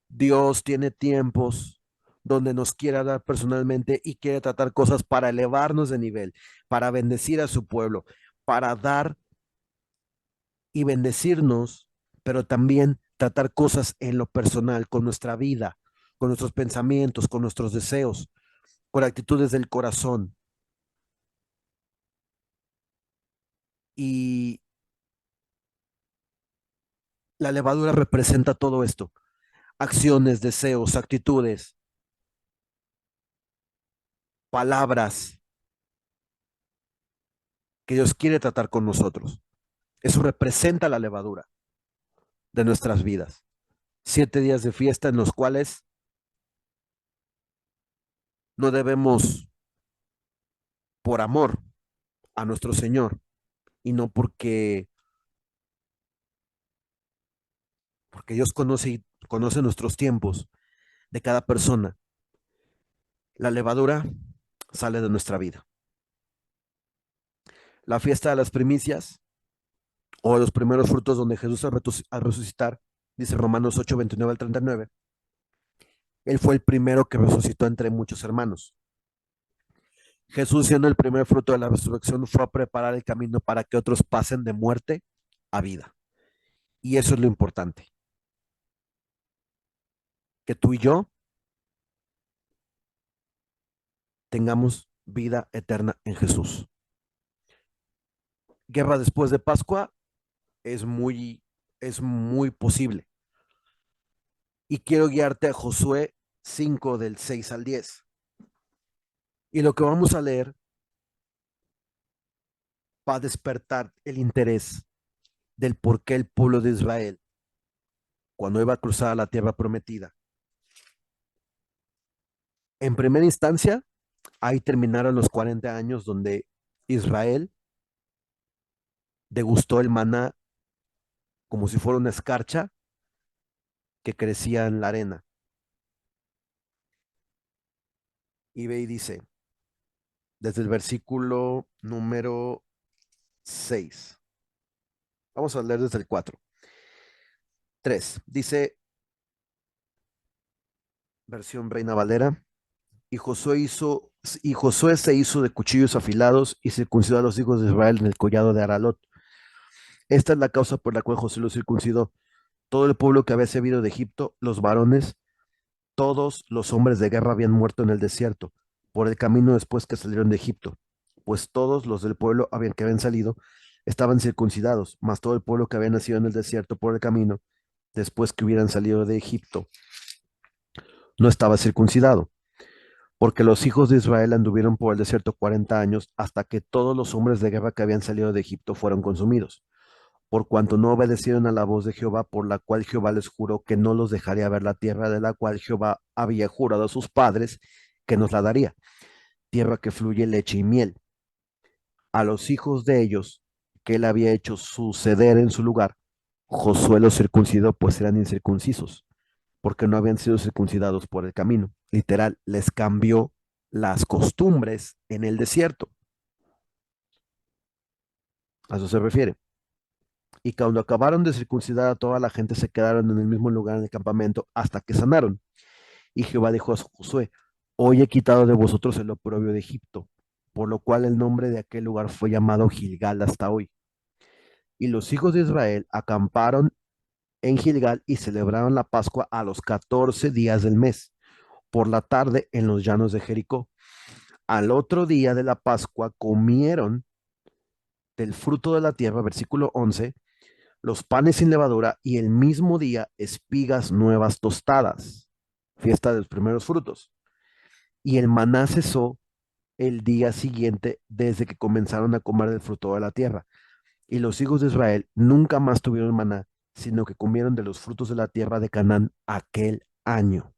Dios tiene tiempos donde nos quiere hablar personalmente y quiere tratar cosas para elevarnos de nivel, para bendecir a su pueblo, para dar y bendecirnos, pero también tratar cosas en lo personal, con nuestra vida, con nuestros pensamientos, con nuestros deseos, con actitudes del corazón. Y la levadura representa todo esto, acciones, deseos, actitudes, palabras que Dios quiere tratar con nosotros. Eso representa la levadura de nuestras vidas. 7 días de fiesta en los cuales no debemos, por amor a nuestro Señor y no porque Dios conoce nuestros tiempos de cada persona. La levadura sale de nuestra vida. La fiesta de las primicias o los primeros frutos donde Jesús al resucitar, dice Romanos 8, 29 al 39, Él fue el primero que resucitó entre muchos hermanos. Jesús, siendo el primer fruto de la resurrección, fue a preparar el camino para que otros pasen de muerte a vida. Y eso es lo importante, que tú y yo tengamos vida eterna en Jesús. Guerra después de Pascua es es muy posible. Y quiero guiarte a Josué 5 del 6 al 10. Y lo que vamos a leer va a despertar el interés del por qué el pueblo de Israel, cuando iba a cruzar la tierra prometida, en primera instancia, ahí terminaron los 40 años donde Israel degustó el maná como si fuera una escarcha que crecía en la arena. Y ve y dice, desde el versículo número 6. Vamos a leer desde el 4. 3. Dice, versión Reina Valera, y Josué se hizo de cuchillos afilados y circuncidó a los hijos de Israel en el collado de Aralot. Esta es la causa por la cual Josué los circuncidó. Todo el pueblo que había salido de Egipto, los varones, todos los hombres de guerra habían muerto en el desierto, por el camino después que salieron de Egipto, pues todos los del pueblo que habían salido estaban circuncidados, mas todo el pueblo que había nacido en el desierto por el camino, después que hubieran salido de Egipto, no estaba circuncidado, porque los hijos de Israel anduvieron por el desierto 40 años hasta que todos los hombres de guerra que habían salido de Egipto fueron consumidos. por cuanto no obedecieron a la voz de Jehová, por la cual Jehová les juró que no los dejaría ver la tierra de la cual Jehová había jurado a sus padres que nos la daría, tierra que fluye leche y miel. A los hijos de ellos, que él había hecho suceder en su lugar, Josué los circuncidó, pues eran incircuncisos, porque no habían sido circuncidados por el camino. Literal, les cambió las costumbres en el desierto. A eso se refiere. Y cuando acabaron de circuncidar a toda la gente, se quedaron en el mismo lugar en el campamento hasta que sanaron. Y Jehová dijo a Josué: Hoy he quitado de vosotros el oprobio de Egipto, por lo cual el nombre de aquel lugar fue llamado Gilgal hasta hoy. Y los hijos de Israel acamparon en Gilgal y celebraron la Pascua a los 14 días del mes, por la tarde en los llanos de Jericó. Al otro día de la Pascua comieron del fruto de la tierra, versículo 11, los panes sin levadura y el mismo día espigas nuevas tostadas, fiesta de los primeros frutos. Y el maná cesó el día siguiente desde que comenzaron a comer del fruto de la tierra. Y los hijos de Israel nunca más tuvieron maná, sino que comieron de los frutos de la tierra de Canaán aquel año.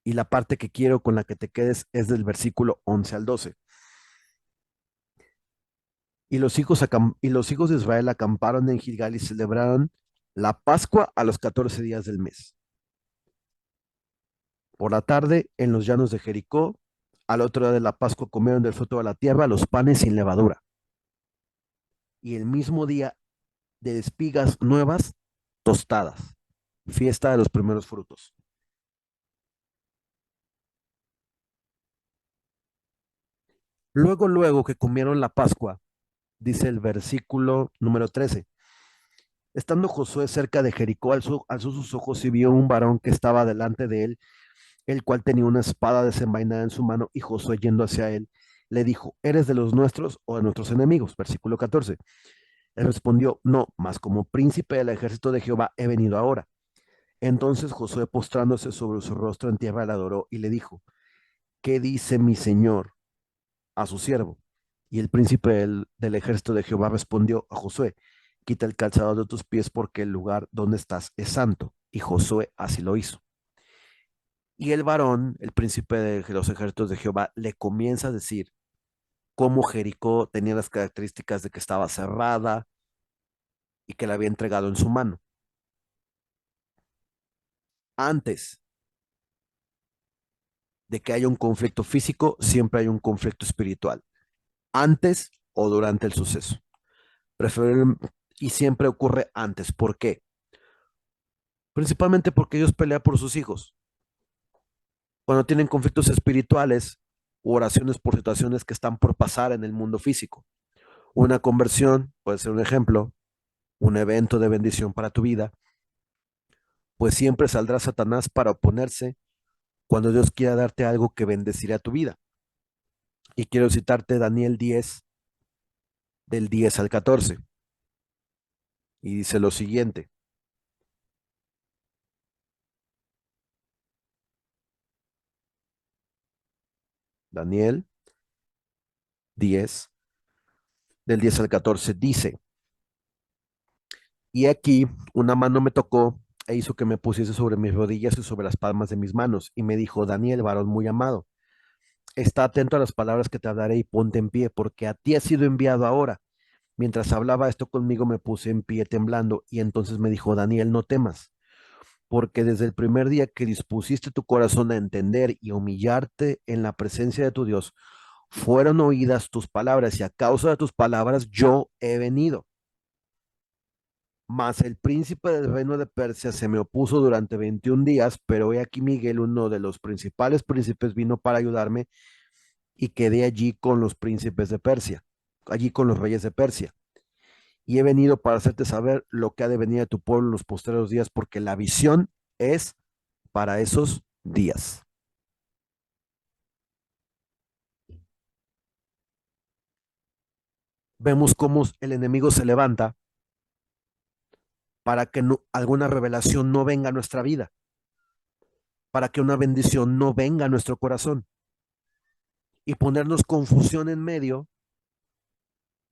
Y la parte que quiero con la que te quedes es del versículo 11 al 12. Y los hijos de Israel acamparon en Gilgal y celebraron la Pascua a los 14 días del mes. Por la tarde, en los llanos de Jericó, al otro día de la Pascua comieron del fruto de la tierra los panes sin levadura. Y el mismo día de espigas nuevas tostadas, fiesta de los primeros frutos. Luego que comieron la Pascua, dice el versículo número 13. Estando Josué cerca de Jericó, alzó sus ojos y vio un varón que estaba delante de él, el cual tenía una espada desenvainada en su mano, y Josué yendo hacia él, le dijo: ¿Eres de los nuestros o de nuestros enemigos? Versículo 14. Él respondió: No, mas como príncipe del ejército de Jehová he venido ahora. Entonces Josué, postrándose sobre su rostro en tierra, le adoró y le dijo: ¿Qué dice mi señor a su siervo? Y el príncipe del ejército de Jehová respondió a Josué: Quita el calzado de tus pies, porque el lugar donde estás es santo. Y Josué así lo hizo. Y el varón, el príncipe de los ejércitos de Jehová, le comienza a decir cómo Jericó tenía las características de que estaba cerrada y que la había entregado en su mano. Antes de que haya un conflicto físico, siempre hay un conflicto espiritual. Antes o durante el suceso. Prefieren, y siempre ocurre antes. ¿Por qué? Principalmente porque ellos pelean por sus hijos. Cuando tienen conflictos espirituales u oraciones por situaciones que están por pasar en el mundo físico. Una conversión puede ser un ejemplo, un evento de bendición para tu vida, pues siempre saldrá Satanás para oponerse cuando Dios quiera darte algo que bendecirá tu vida. Y quiero citarte Daniel 10, del 10 al 14. Y dice lo siguiente: Daniel 10, del 10 al 14 dice: Y aquí una mano me tocó e hizo que me pusiese sobre mis rodillas y sobre las palmas de mis manos, y me dijo: Daniel, varón muy amado, está atento a las palabras que te hablaré y ponte en pie, porque a ti ha sido enviado ahora. Mientras hablaba esto conmigo, me puse en pie temblando, y entonces me dijo: Daniel, no temas, porque desde el primer día que dispusiste tu corazón a entender y humillarte en la presencia de tu Dios, fueron oídas tus palabras, y a causa de tus palabras yo he venido. Mas el príncipe del reino de Persia se me opuso durante 21 días, pero he aquí Miguel, uno de los principales príncipes, vino para ayudarme, y quedé allí con los príncipes de Persia, allí con los reyes de Persia. Y he venido para hacerte saber lo que ha de venir a tu pueblo en los postreros días, porque la visión es para esos días. Vemos cómo el enemigo se levanta para que alguna revelación no venga a nuestra vida, para que una bendición no venga a nuestro corazón, y ponernos confusión en medio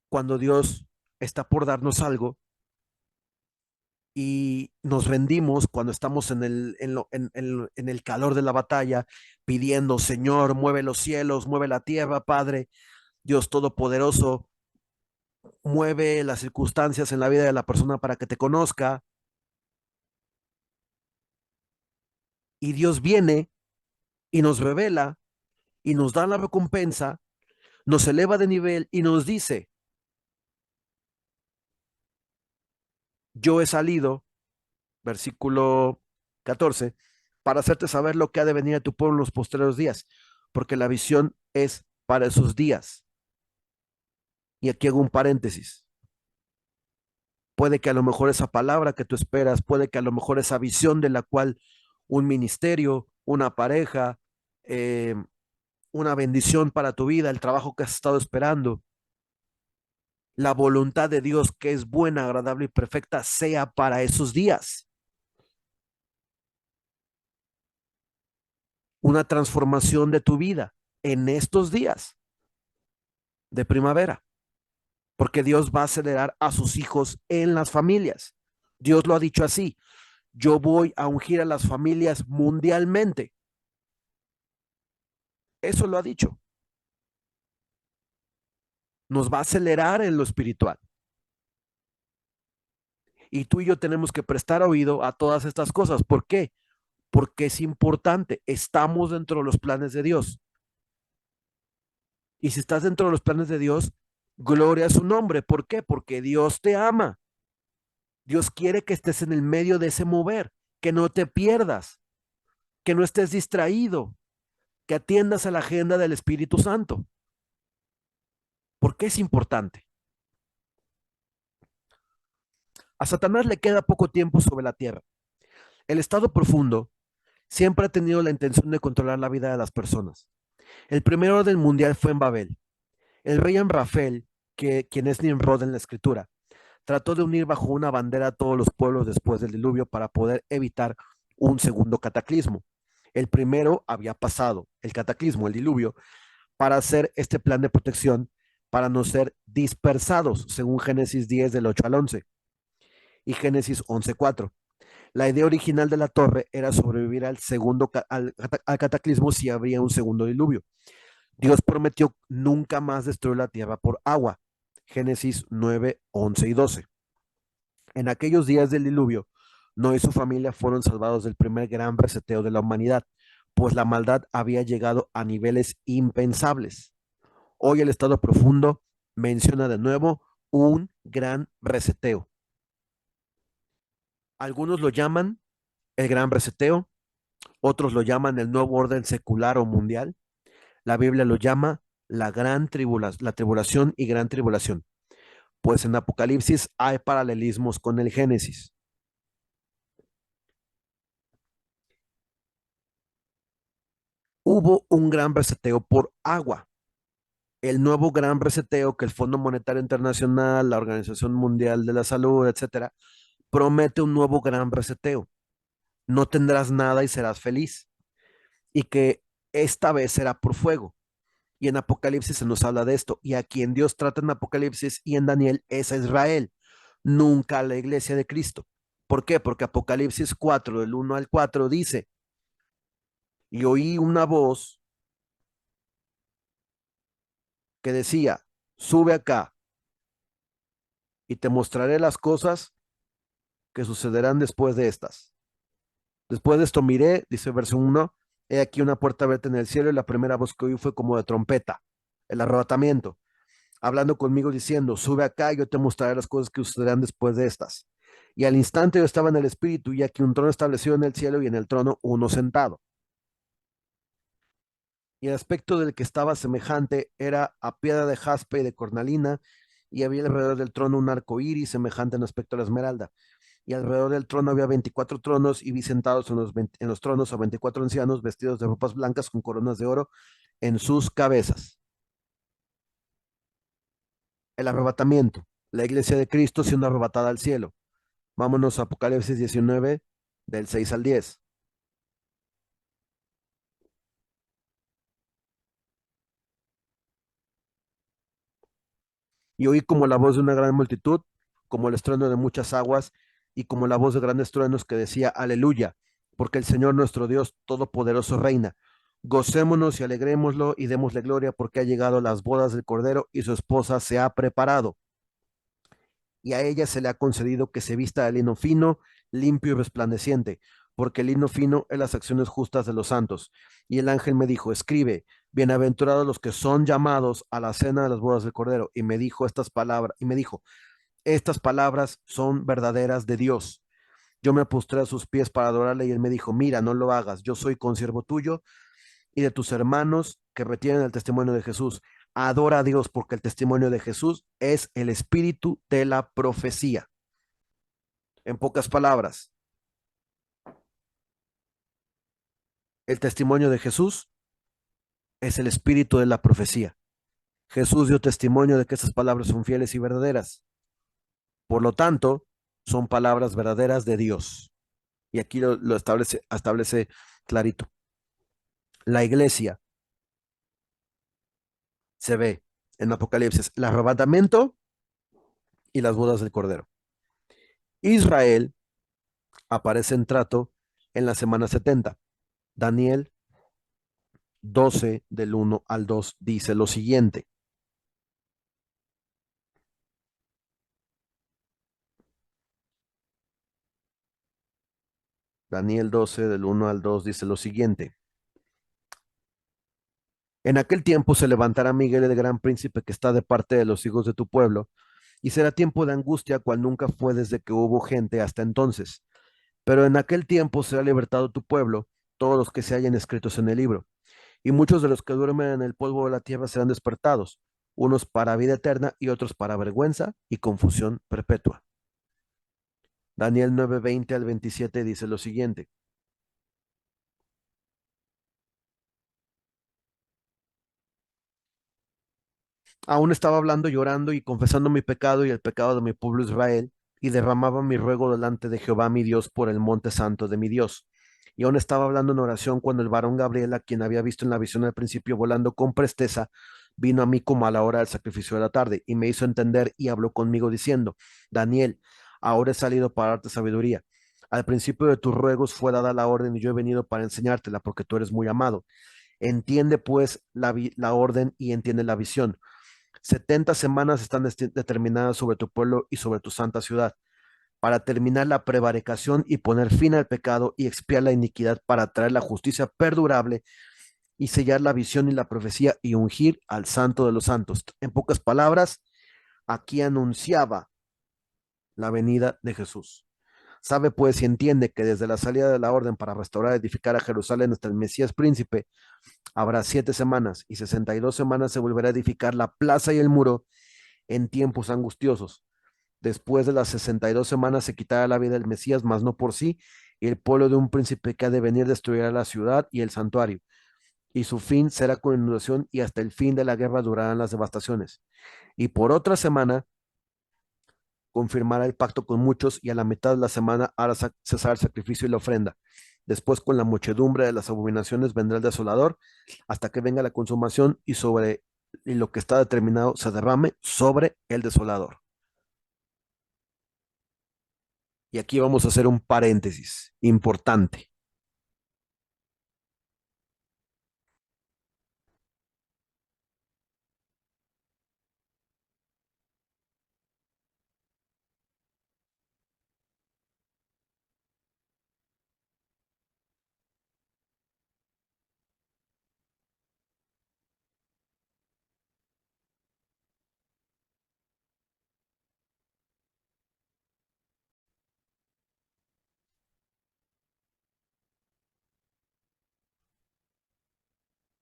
cuando Dios está por darnos algo y nos rendimos cuando estamos en el calor de la batalla, pidiendo, Señor, mueve los cielos, mueve la tierra, Padre, Dios Todopoderoso, mueve las circunstancias en la vida de la persona para que te conozca. Y Dios viene y nos revela y nos da la recompensa, nos eleva de nivel y nos dice, yo he salido, versículo 14, para hacerte saber lo que ha de venir a tu pueblo en los postreros días, porque la visión es para esos días. Y aquí hago un paréntesis. Puede que a lo mejor esa palabra que tú esperas, puede que a lo mejor esa visión de la cual un ministerio, una pareja, una bendición para tu vida, el trabajo que has estado esperando, la voluntad de Dios que es buena, agradable y perfecta, sea para esos días. Una transformación de tu vida en estos días de primavera, porque Dios va a acelerar a sus hijos en las familias. Dios lo ha dicho así, yo voy a ungir a las familias mundialmente. Eso lo ha dicho. Nos va a acelerar en lo espiritual. Y tú y yo tenemos que prestar oído a todas estas cosas. ¿Por qué? Porque es importante. Estamos dentro de los planes de Dios. Y si estás dentro de los planes de Dios, gloria a su nombre. ¿Por qué? Porque Dios te ama. Dios quiere que estés en el medio de ese mover, que no te pierdas, que no estés distraído, que atiendas a la agenda del Espíritu Santo. ¿Por qué es importante? A Satanás le queda poco tiempo sobre la tierra. El estado profundo siempre ha tenido la intención de controlar la vida de las personas. El primer orden mundial fue en Babel. El rey Amrafel, quien es Nimrod en la escritura, trató de unir bajo una bandera a todos los pueblos después del diluvio para poder evitar un segundo cataclismo. El primero había pasado, el cataclismo, el diluvio, para hacer este plan de protección para no ser dispersados, según Génesis 10 del 8 al 11 y Génesis 11:4. La idea original de la torre era sobrevivir al segundo al cataclismo si habría un segundo diluvio. Dios prometió nunca más destruir la tierra por agua. Génesis 9, 11 y 12. En aquellos días del diluvio, Noé y su familia fueron salvados del primer gran reseteo de la humanidad, pues la maldad había llegado a niveles impensables. Hoy el estado profundo menciona de nuevo un gran reseteo. Algunos lo llaman el gran reseteo, otros lo llaman el nuevo orden secular o mundial. La Biblia lo llama la tribulación y gran tribulación, pues en Apocalipsis hay paralelismos con el Génesis. Hubo un gran reseteo por agua. El nuevo gran reseteo que el Fondo Monetario Internacional, la Organización Mundial de la Salud, etcétera, promete un nuevo gran reseteo. No tendrás nada y serás feliz. Y que esta vez será por fuego. Y en Apocalipsis se nos habla de esto. Y a quien Dios trata en Apocalipsis y en Daniel es a Israel, nunca a la iglesia de Cristo. ¿Por qué? Porque Apocalipsis 4, del 1 al 4, dice, y oí una voz que decía, sube acá y te mostraré las cosas que sucederán después de estas. Después de esto miré, dice verso 1, he aquí una puerta abierta en el cielo y la primera voz que oí fue como de trompeta, el arrebatamiento, hablando conmigo diciendo, sube acá y yo te mostraré las cosas que sucederán después de estas. Y al instante yo estaba en el espíritu y aquí un trono establecido en el cielo y en el trono uno sentado. Y el aspecto del que estaba semejante era a piedra de jaspe y de cornalina, y había alrededor del trono un arco iris semejante en aspecto a la esmeralda. Y alrededor del trono había 24 tronos, y vi sentados en los tronos a 24 ancianos vestidos de ropas blancas con coronas de oro en sus cabezas. El arrebatamiento, la iglesia de Cristo siendo arrebatada al cielo. Vámonos a Apocalipsis 19, del 6 al 10. Y oí como la voz de una gran multitud, como el estruendo de muchas aguas, y como la voz de grandes truenos que decía, Aleluya, porque el Señor nuestro Dios Todopoderoso reina. Gocémonos y alegrémoslo y démosle gloria porque ha llegado las bodas del Cordero y su esposa se ha preparado. Y a ella se le ha concedido que se vista de lino fino, limpio y resplandeciente, porque el lino fino es las acciones justas de los santos. Y el ángel me dijo, escribe, bienaventurados los que son llamados a la cena de las bodas del Cordero. Y me dijo estas palabras, y me dijo, estas palabras son verdaderas de Dios. Yo me postré a sus pies para adorarle y él me dijo, mira, no lo hagas, yo soy consiervo tuyo y de tus hermanos que retienen el testimonio de Jesús. Adora a Dios porque el testimonio de Jesús es el espíritu de la profecía. En pocas palabras, el testimonio de Jesús es el espíritu de la profecía. Jesús dio testimonio de que esas palabras son fieles y verdaderas. Por lo tanto, son palabras verdaderas de Dios. Y aquí lo establece clarito. La iglesia se ve en Apocalipsis el arrebatamiento y las bodas del Cordero. Israel aparece en trato en la semana 70. Daniel 12 del 1 al 2 dice lo siguiente. Daniel 12 del 1 al 2 dice lo siguiente. En aquel tiempo se levantará Miguel el gran príncipe que está de parte de los hijos de tu pueblo, y será tiempo de angustia cual nunca fue desde que hubo gente hasta entonces. Pero en aquel tiempo será libertado tu pueblo, todos los que se hayan escritos en el libro. Y muchos de los que duermen en el polvo de la tierra serán despertados, unos para vida eterna y otros para vergüenza y confusión perpetua. Daniel 9:20 al 27 dice lo siguiente. Aún estaba hablando, llorando y confesando mi pecado y el pecado de mi pueblo Israel, y derramaba mi ruego delante de Jehová mi Dios por el monte santo de mi Dios. Y aún estaba hablando en oración cuando el varón Gabriel, a quien había visto en la visión al principio volando con presteza, vino a mí como a la hora del sacrificio de la tarde, y me hizo entender y habló conmigo diciendo, Daniel, ahora he salido para darte sabiduría. Al principio de tus ruegos fue dada la orden y yo he venido para enseñártela porque tú eres muy amado. Entiende pues la orden y entiende la visión. 70 semanas están determinadas sobre tu pueblo y sobre tu santa ciudad, para terminar la prevaricación y poner fin al pecado y expiar la iniquidad, para traer la justicia perdurable y sellar la visión y la profecía y ungir al santo de los santos. En pocas palabras, aquí anunciaba la venida de Jesús. Sabe pues y entiende que desde la salida de la orden para restaurar y edificar a Jerusalén hasta el Mesías príncipe, habrá 7 semanas y 62 semanas se volverá a edificar la plaza y el muro en tiempos angustiosos. Después de las 62 semanas se quitará la vida del Mesías, mas no por sí, y el pueblo de un príncipe que ha de venir destruirá la ciudad y el santuario, y su fin será con inundación, y hasta el fin de la guerra durarán las devastaciones. Y por otra semana confirmará el pacto con muchos, y a la mitad de la semana hará cesar el sacrificio y la ofrenda. Después, con la muchedumbre de las abominaciones, vendrá el desolador, hasta que venga la consumación y lo que está determinado se derrame sobre el desolador. Y aquí vamos a hacer un paréntesis importante.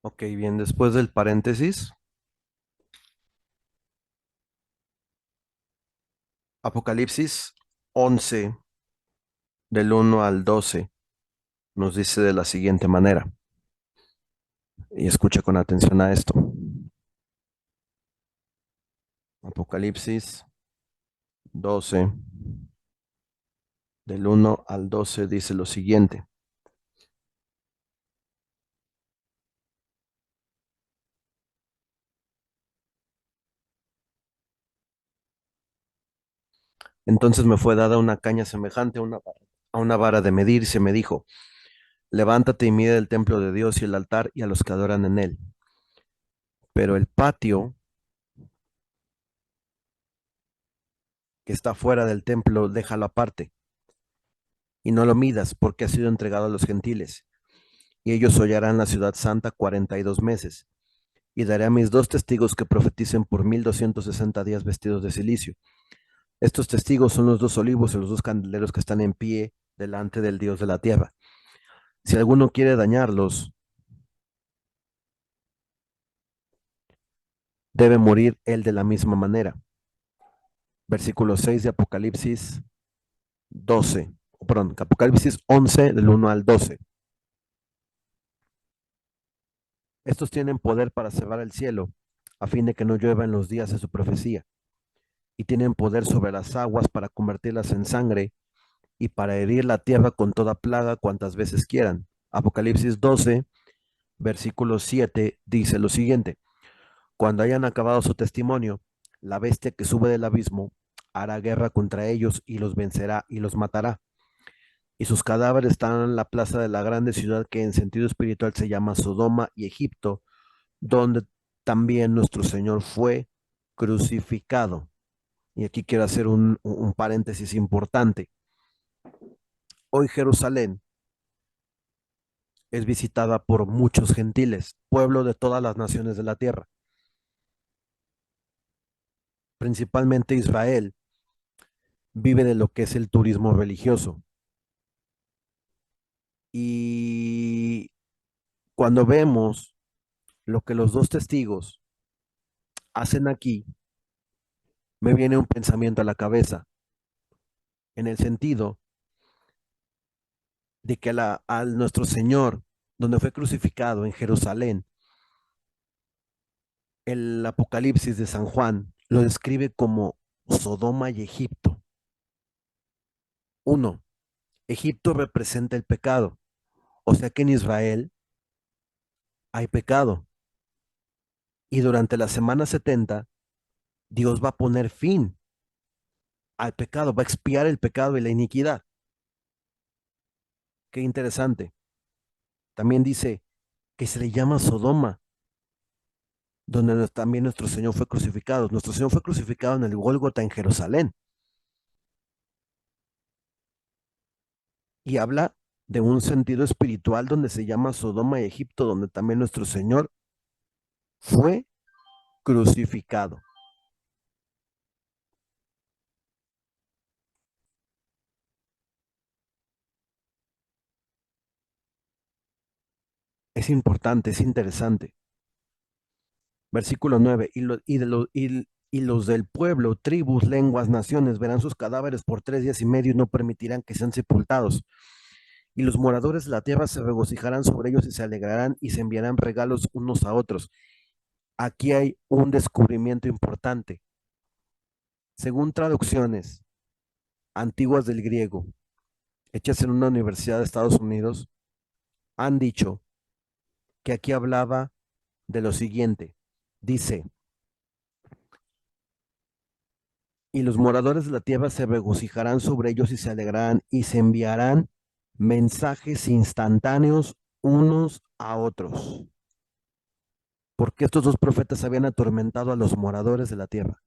Ok, bien, después del paréntesis, Apocalipsis 11 del 1 al 12 nos dice de la siguiente manera, y escucha con atención a esto. Apocalipsis 12 del 1 al 12 dice lo siguiente. Entonces me fue dada una caña semejante a una vara de medir y se me dijo, levántate y mide el templo de Dios y el altar y a los que adoran en él. Pero el patio que está fuera del templo, déjalo aparte y no lo midas porque ha sido entregado a los gentiles. Y ellos hollarán la ciudad santa 42 meses. Y daré a mis dos testigos que profeticen por 1260 días vestidos de cilicio. Estos testigos son los dos olivos y los dos candeleros que están en pie delante del Dios de la tierra. Si alguno quiere dañarlos, debe morir él de la misma manera. Versículo 6 de Apocalipsis 12, perdón, Apocalipsis 11 del 1 al 12. Estos tienen poder para cerrar el cielo, a fin de que no llueva en los días de su profecía, y tienen poder sobre las aguas para convertirlas en sangre y para herir la tierra con toda plaga cuantas veces quieran. Apocalipsis 12, versículo 7 dice lo siguiente: Cuando hayan acabado su testimonio, la bestia que sube del abismo hará guerra contra ellos y los vencerá y los matará. Y sus cadáveres están en la plaza de la grande ciudad que en sentido espiritual se llama Sodoma y Egipto, donde también nuestro Señor fue crucificado. Y aquí quiero hacer un paréntesis importante. Hoy Jerusalén es visitada por muchos gentiles, pueblo de todas las naciones de la tierra, principalmente Israel, vive de lo que es el turismo religioso. Y cuando vemos lo que los dos testigos hacen aquí, me viene un pensamiento a la cabeza, en el sentido de que a nuestro Señor, donde fue crucificado en Jerusalén, el Apocalipsis de San Juan lo describe como Sodoma y Egipto. Uno, Egipto representa el pecado, o sea que en Israel hay pecado. Y durante la semana 70, Dios va a poner fin al pecado, va a expiar el pecado y la iniquidad. Qué interesante. También dice que se le llama Sodoma, donde también nuestro Señor fue crucificado. Nuestro Señor fue crucificado en el Gólgota en Jerusalén. Y habla de un sentido espiritual donde se llama Sodoma y Egipto, donde también nuestro Señor fue crucificado. Es importante, es interesante. Versículo 9, y los del pueblo, tribus, lenguas, naciones, verán sus cadáveres por 3 días y medio y no permitirán que sean sepultados. Y los moradores de la tierra se regocijarán sobre ellos y se alegrarán y se enviarán regalos unos a otros. Aquí hay un descubrimiento importante. Según traducciones antiguas del griego, hechas en una universidad de Estados Unidos, han dicho que aquí hablaba de lo siguiente. Dice, y los moradores de la tierra se regocijarán sobre ellos y se alegrarán y se enviarán mensajes instantáneos unos a otros, porque estos dos profetas habían atormentado a los moradores de la tierra.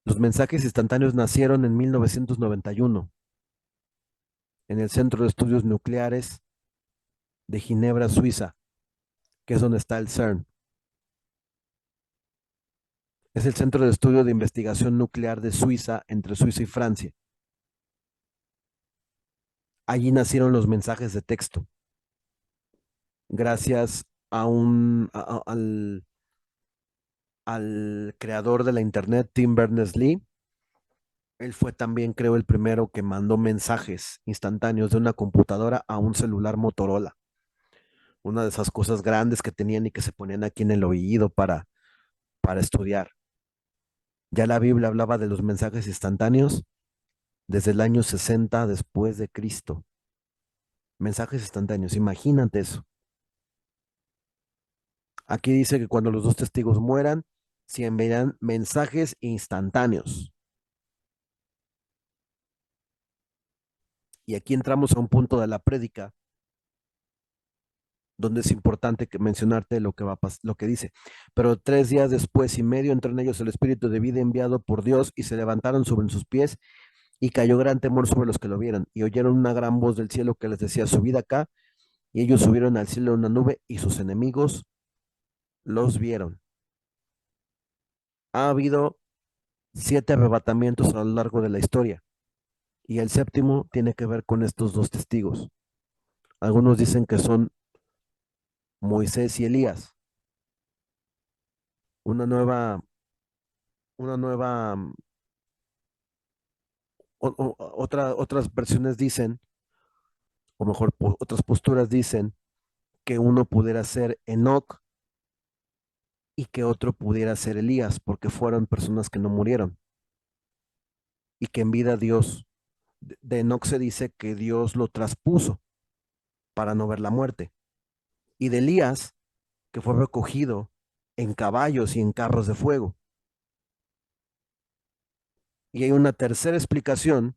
Los mensajes instantáneos nacieron en 1991 en el Centro de Estudios Nucleares de Ginebra, Suiza, que es donde está el CERN. Es el Centro de Estudio de Investigación Nuclear de Suiza, entre Suiza y Francia. Allí nacieron los mensajes de texto, gracias al creador de la Internet, Tim Berners-Lee. Él fue también, creo, el primero que mandó mensajes instantáneos de una computadora a un celular Motorola. Una de esas cosas grandes que tenían y que se ponían aquí en el oído para estudiar. Ya la Biblia hablaba de los mensajes instantáneos desde el año 60 después de Cristo. Mensajes instantáneos, imagínate eso. Aquí dice que cuando los dos testigos mueran, se enviarán mensajes instantáneos. Y aquí entramos a un punto de la prédica donde es importante que mencionarte lo que va a lo que dice. Pero 3 días después y medio entró en ellos el espíritu de vida enviado por Dios y se levantaron sobre sus pies y cayó gran temor sobre los que lo vieron y oyeron una gran voz del cielo que les decía, subid acá, y ellos subieron al cielo en una nube y sus enemigos los vieron. Ha habido 7 arrebatamientos a lo largo de la historia y el séptimo tiene que ver con estos dos testigos. Algunos dicen que son Moisés y Elías. Una nueva, una nueva, otras versiones dicen, o mejor, otras posturas dicen que uno pudiera ser Enoc y que otro pudiera ser Elías, porque fueron personas que no murieron y que en vida Dios, de Enoc se dice que Dios lo traspuso para no ver la muerte, y de Elías, que fue recogido en caballos y en carros de fuego. Y hay una tercera explicación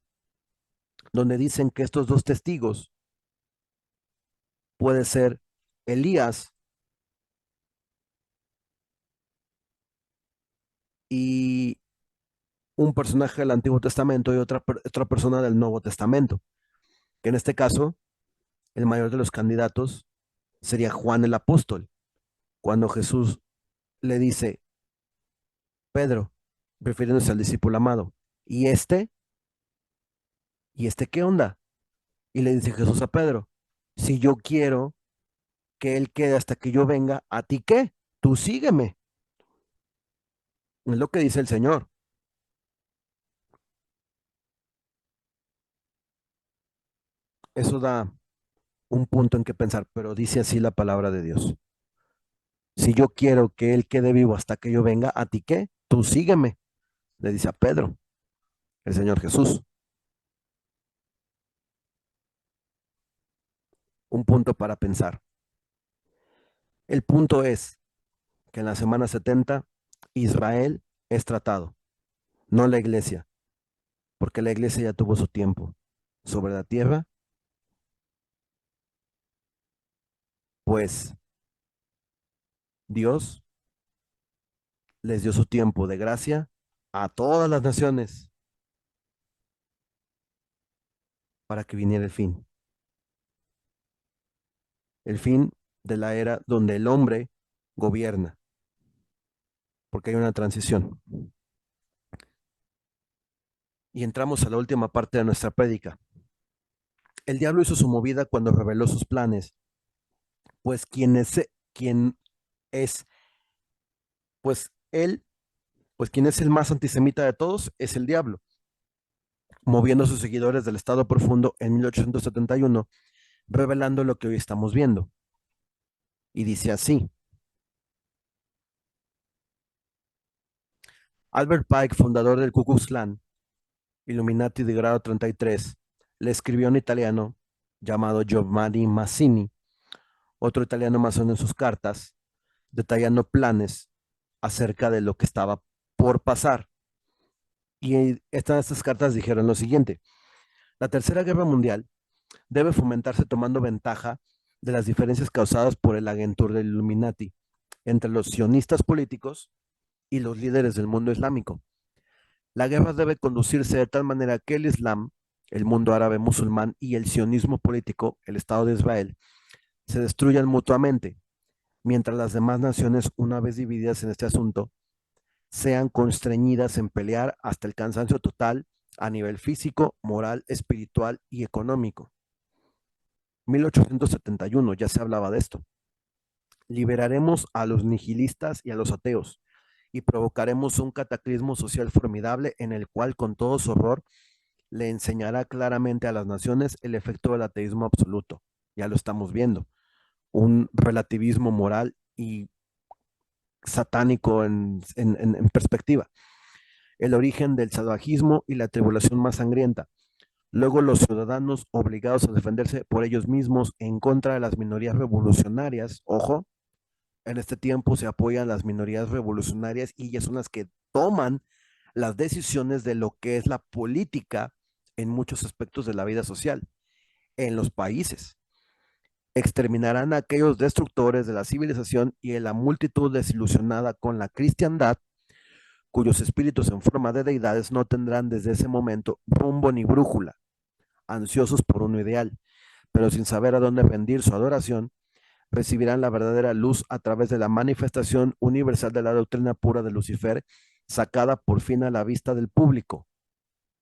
donde dicen que estos dos testigos puede ser Elías y un personaje del Antiguo Testamento y otra persona del Nuevo Testamento, que en este caso el mayor de los candidatos sería Juan el apóstol, cuando Jesús le dice, Pedro, refiriéndose al discípulo amado, ¿y este? ¿Y este qué onda? Y le dice Jesús a Pedro, si yo quiero que él quede hasta que yo venga, ¿a ti qué? Tú sígueme. Es lo que dice el Señor. Eso da un punto en que pensar, pero dice así la palabra de Dios. Si yo quiero que él quede vivo hasta que yo venga, ¿a ti qué? Tú sígueme, le dice a Pedro, el Señor Jesús. Un punto para pensar. El punto es que en la semana 70 Israel es tratado, no la iglesia, porque la iglesia ya tuvo su tiempo sobre la tierra, pues Dios les dio su tiempo de gracia a todas las naciones para que viniera el fin de la era donde el hombre gobierna, porque hay una transición. Y entramos a la última parte de nuestra prédica. El diablo hizo su movida cuando reveló sus planes, pues quien es, pues él, pues quien es el más antisemita de todos es el diablo, moviendo a sus seguidores del estado profundo en 1871, revelando lo que hoy estamos viendo. Y dice así: Albert Pike, fundador del Ku Klux Klan, Illuminati de grado 33, le escribió en italiano llamado Giovanni Mazzini, otro italiano masón, en sus cartas, detallando planes acerca de lo que estaba por pasar. Y estas cartas dijeron lo siguiente: la Tercera Guerra Mundial debe fomentarse tomando ventaja de las diferencias causadas por el agentur del Illuminati entre los sionistas políticos y los líderes del mundo islámico. La guerra debe conducirse de tal manera que el Islam, el mundo árabe musulmán y el sionismo político, el Estado de Israel, se destruyan mutuamente, mientras las demás naciones, una vez divididas en este asunto, sean constreñidas en pelear hasta el cansancio total a nivel físico, moral, espiritual y económico. 1871 ya se hablaba de esto. Liberaremos a los nihilistas y a los ateos y provocaremos un cataclismo social formidable en el cual, con todo su horror, le enseñará claramente a las naciones el efecto del ateísmo absoluto. Ya lo estamos viendo. Un relativismo moral y satánico en perspectiva. El origen del salvajismo y la tribulación más sangrienta. Luego los ciudadanos obligados a defenderse por ellos mismos en contra de las minorías revolucionarias. Ojo, en este tiempo se apoyan las minorías revolucionarias y ellas son las que toman las decisiones de lo que es la política en muchos aspectos de la vida social. en los países. Exterminarán a aquellos destructores de la civilización y a la multitud desilusionada con la cristiandad, cuyos espíritus en forma de deidades no tendrán desde ese momento rumbo ni brújula, ansiosos por un ideal, pero sin saber a dónde rendir su adoración, recibirán la verdadera luz a través de la manifestación universal de la doctrina pura de Lucifer, sacada por fin a la vista del público.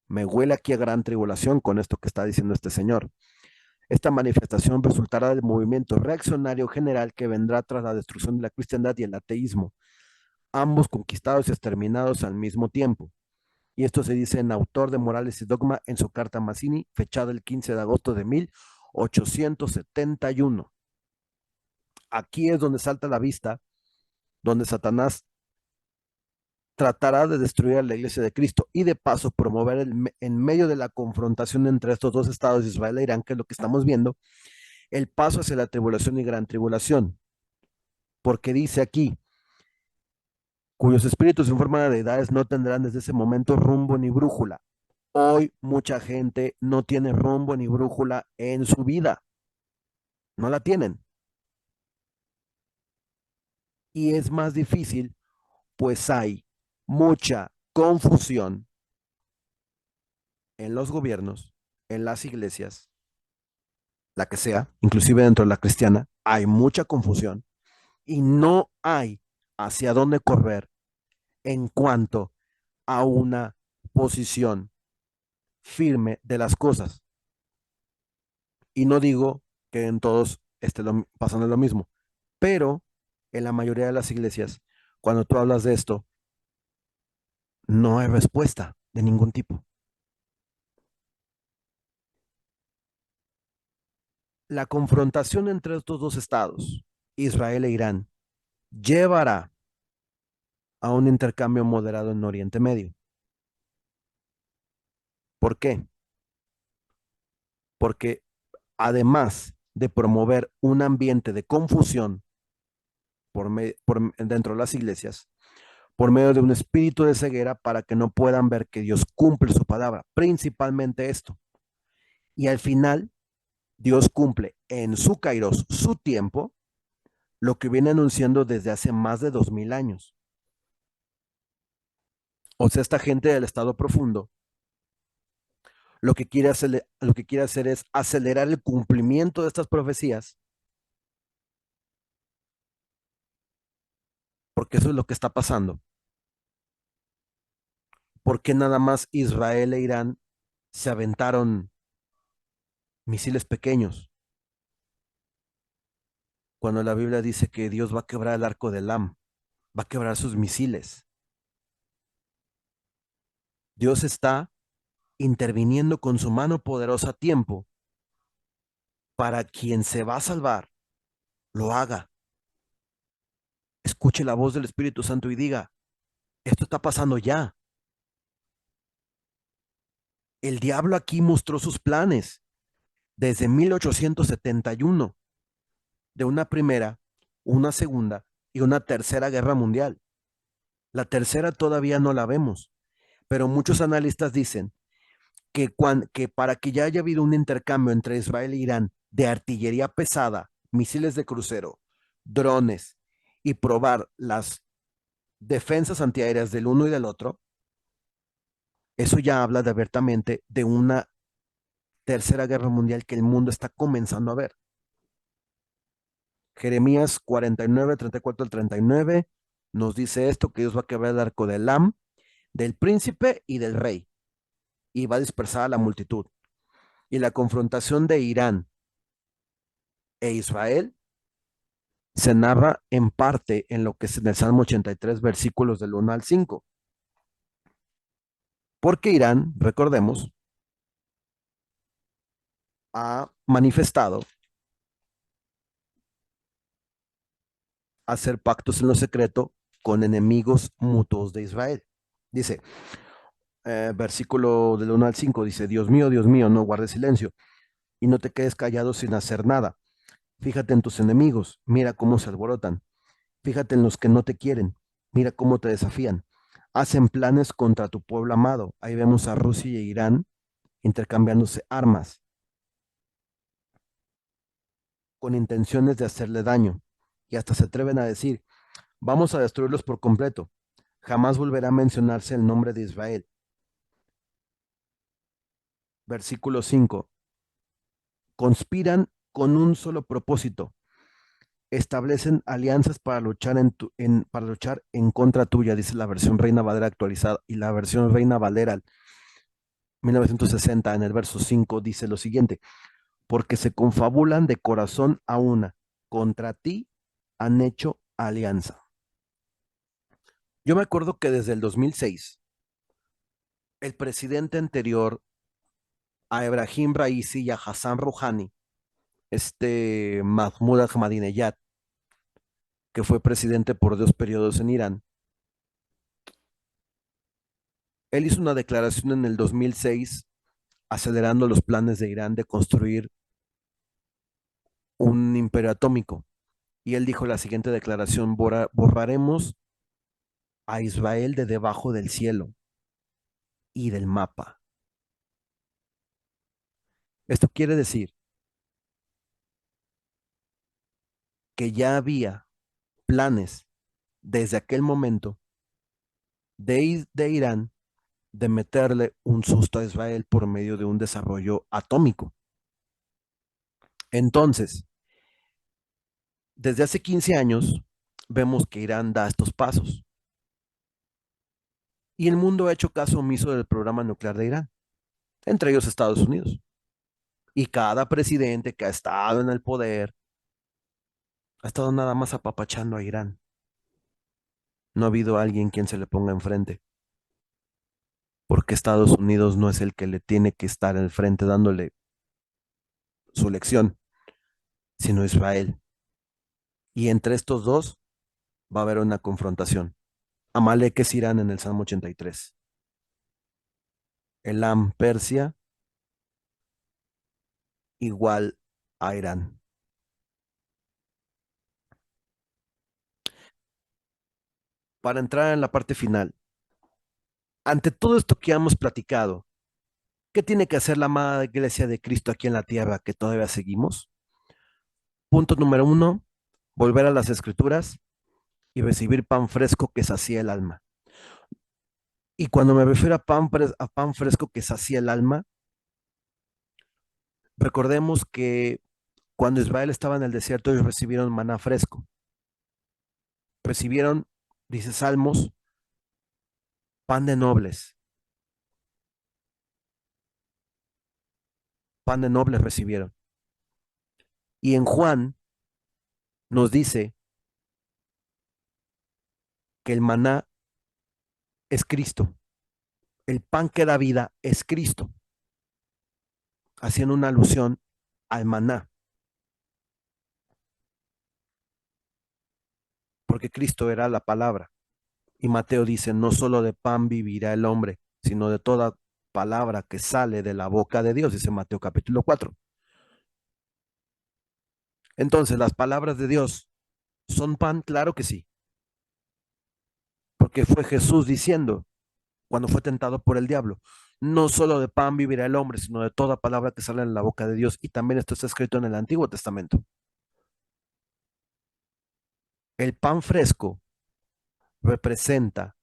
Me huele aquí a gran tribulación con esto que está diciendo este señor. Esta manifestación resultará del movimiento reaccionario general que vendrá tras la destrucción de la cristiandad y el ateísmo, ambos conquistados y exterminados al mismo tiempo. Y esto se dice en Autor de Morales y Dogma en su carta a Mazzini, fechada el 15 de agosto de 1871. Aquí es donde salta a la vista, donde Satanás tratará de destruir a la iglesia de Cristo y de paso promover en medio de la confrontación entre estos dos estados, Israel e Irán, que es lo que estamos viendo, el paso hacia la tribulación y gran tribulación. Porque dice aquí, cuyos espíritus en forma de deidades no tendrán desde ese momento rumbo ni brújula. Hoy mucha gente no tiene rumbo ni brújula en su vida. No la tienen. Y es más difícil, pues hay mucha confusión en los gobiernos, en las iglesias, la que sea, inclusive dentro de la cristiana, hay mucha confusión y no hay hacia dónde correr en cuanto a una posición firme de las cosas. Y no digo que en todos esté pasando lo mismo, pero en la mayoría de las iglesias, cuando tú hablas de esto, no hay respuesta de ningún tipo. La confrontación entre estos dos estados, Israel e Irán, llevará a un intercambio moderado en Oriente Medio. ¿Por qué? Porque además de promover un ambiente de confusión dentro de las iglesias, por medio de un espíritu de ceguera para que no puedan ver que Dios cumple su palabra, principalmente esto. Y al final, Dios cumple en su kairos, su tiempo, lo que viene anunciando desde hace más de 2000 años. O sea, esta gente del estado profundo lo que quiere hacer es acelerar el cumplimiento de estas profecías, porque eso es lo que está pasando. Porque nada más Israel e Irán se aventaron misiles pequeños, cuando la Biblia dice que Dios va a quebrar el arco de Elam, va a quebrar sus misiles. Dios está interviniendo con su mano poderosa a tiempo para quien se va a salvar, lo haga. Escuche la voz del Espíritu Santo y diga, esto está pasando ya. El diablo aquí mostró sus planes desde 1871 de una primera, una segunda y una tercera guerra mundial. La tercera todavía no la vemos, pero muchos analistas dicen que para que ya haya habido un intercambio entre Israel e Irán de artillería pesada, misiles de crucero, drones y probar las defensas antiaéreas del uno y del otro, eso ya habla de abiertamente de una tercera guerra mundial que el mundo está comenzando a ver. Jeremías 49, 34 al 39 nos dice esto, que Dios va a quebrar el arco del Elam, del príncipe y del rey, y va a dispersar a la multitud. Y la confrontación de Irán e Israel se narra en parte en lo que es en el Salmo 83, versículos del 1 al 5. Porque Irán, recordemos, ha manifestado hacer pactos en lo secreto con enemigos mutuos de Israel. Dice, versículo del 1 al 5, dice, Dios mío, no guardes silencio y no te quedes callado sin hacer nada. Fíjate en tus enemigos, mira cómo se alborotan. Fíjate en los que no te quieren, mira cómo te desafían. Hacen planes contra tu pueblo amado. Ahí vemos a Rusia y Irán intercambiándose armas. con intenciones de hacerle daño. Y hasta se atreven a decir, vamos a destruirlos por completo. Jamás volverá a mencionarse el nombre de Israel. Versículo 5. Conspiran con un solo propósito. Establecen alianzas para luchar para luchar en contra tuya, dice la versión Reina Valera actualizada. Y la versión Reina Valera 1960 en el verso 5 dice lo siguiente: porque se confabulan de corazón a una, contra ti han hecho alianza. Yo me acuerdo que desde el 2006, el presidente anterior a Ebrahim Raisi y a Hassan Rouhani, Mahmoud Ahmadinejad, que fue presidente por 2 periodos en Irán, él hizo una declaración en el 2006 acelerando los planes de Irán de construir un imperio atómico. Y él dijo la siguiente declaración: borraremos a Israel de debajo del cielo y del mapa. Esto quiere decir que ya había planes desde aquel momento de Irán de meterle un susto a Israel por medio de un desarrollo atómico. Entonces, desde hace 15 años, vemos que Irán da estos pasos. Y el mundo ha hecho caso omiso del programa nuclear de Irán, entre ellos Estados Unidos. Y cada presidente que ha estado en el poder ha estado nada más apapachando a Irán. No ha habido alguien quien se le ponga enfrente, porque Estados Unidos no es el que le tiene que estar al frente dándole su lección, sino Israel. Y entre estos dos va a haber una confrontación. Amalek es Irán en el Salmo 83. Elam, Persia, igual a Irán. Para entrar en la parte final, ante todo esto que hemos platicado, ¿qué tiene que hacer la amada iglesia de Cristo aquí en la tierra que todavía seguimos? Punto número 1, volver a las escrituras y recibir pan fresco que sacía el alma. Y cuando me refiero a pan fresco que sacía el alma, recordemos que cuando Israel estaba en el desierto, ellos recibieron maná fresco. Recibieron, dice Salmos, pan de nobles. Pan de nobles recibieron. Y en Juan nos dice que el maná es Cristo. El pan que da vida es Cristo, haciendo una alusión al maná, porque Cristo era la palabra. Y Mateo dice, no solo de pan vivirá el hombre, sino de toda palabra que sale de la boca de Dios, dice Mateo capítulo 4. Entonces, las palabras de Dios son pan, claro que sí, porque fue Jesús diciendo, cuando fue tentado por el diablo, no solo de pan vivirá el hombre, sino de toda palabra que sale en la boca de Dios. Y también esto está escrito en el Antiguo Testamento. El pan fresco representa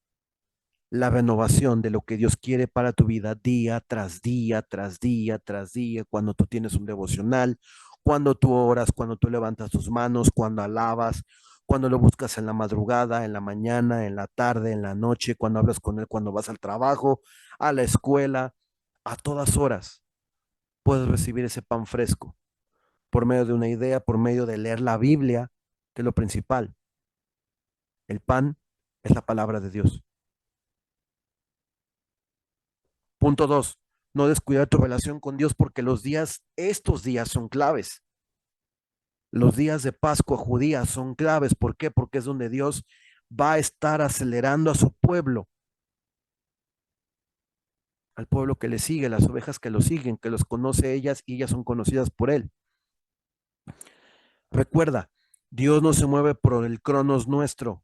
la renovación de lo que Dios quiere para tu vida día tras día, tras día, tras día, cuando tú tienes un devocional, cuando tú oras, cuando tú levantas tus manos, cuando alabas, cuando lo buscas en la madrugada, en la mañana, en la tarde, en la noche, cuando hablas con Él, cuando vas al trabajo, a la escuela, a todas horas, puedes recibir ese pan fresco por medio de una idea, por medio de leer la Biblia, que es lo principal. El pan es la palabra de Dios. Punto 2, no descuidar tu relación con Dios porque estos días son claves. Los días de Pascua judía son claves. ¿Por qué? Porque es donde Dios va a estar acelerando a su pueblo, al pueblo que le sigue, las ovejas que lo siguen, que los conoce ellas y ellas son conocidas por él. Recuerda, Dios no se mueve por el cronos nuestro.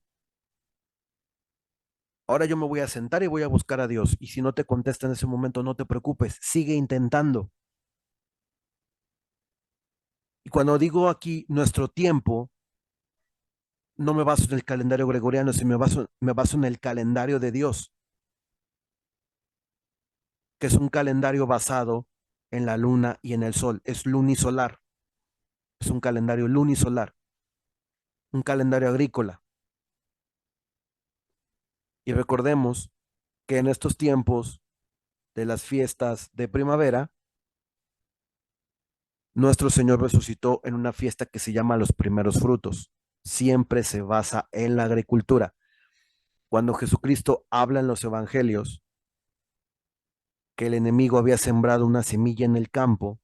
Ahora yo me voy a sentar y voy a buscar a Dios. Y si no te contesta en ese momento, no te preocupes, sigue intentando. Y Cuando digo aquí nuestro tiempo, no me baso en el calendario gregoriano, sino me baso en el calendario de Dios, que es un calendario basado en la luna y en el sol. Es lunisolar, es un calendario lunisolar, un calendario agrícola. Y recordemos que en estos tiempos de las fiestas de primavera, nuestro Señor resucitó en una fiesta que se llama los primeros frutos. Siempre se basa en la agricultura. Cuando Jesucristo habla en los evangelios que el enemigo había sembrado una semilla en el campo,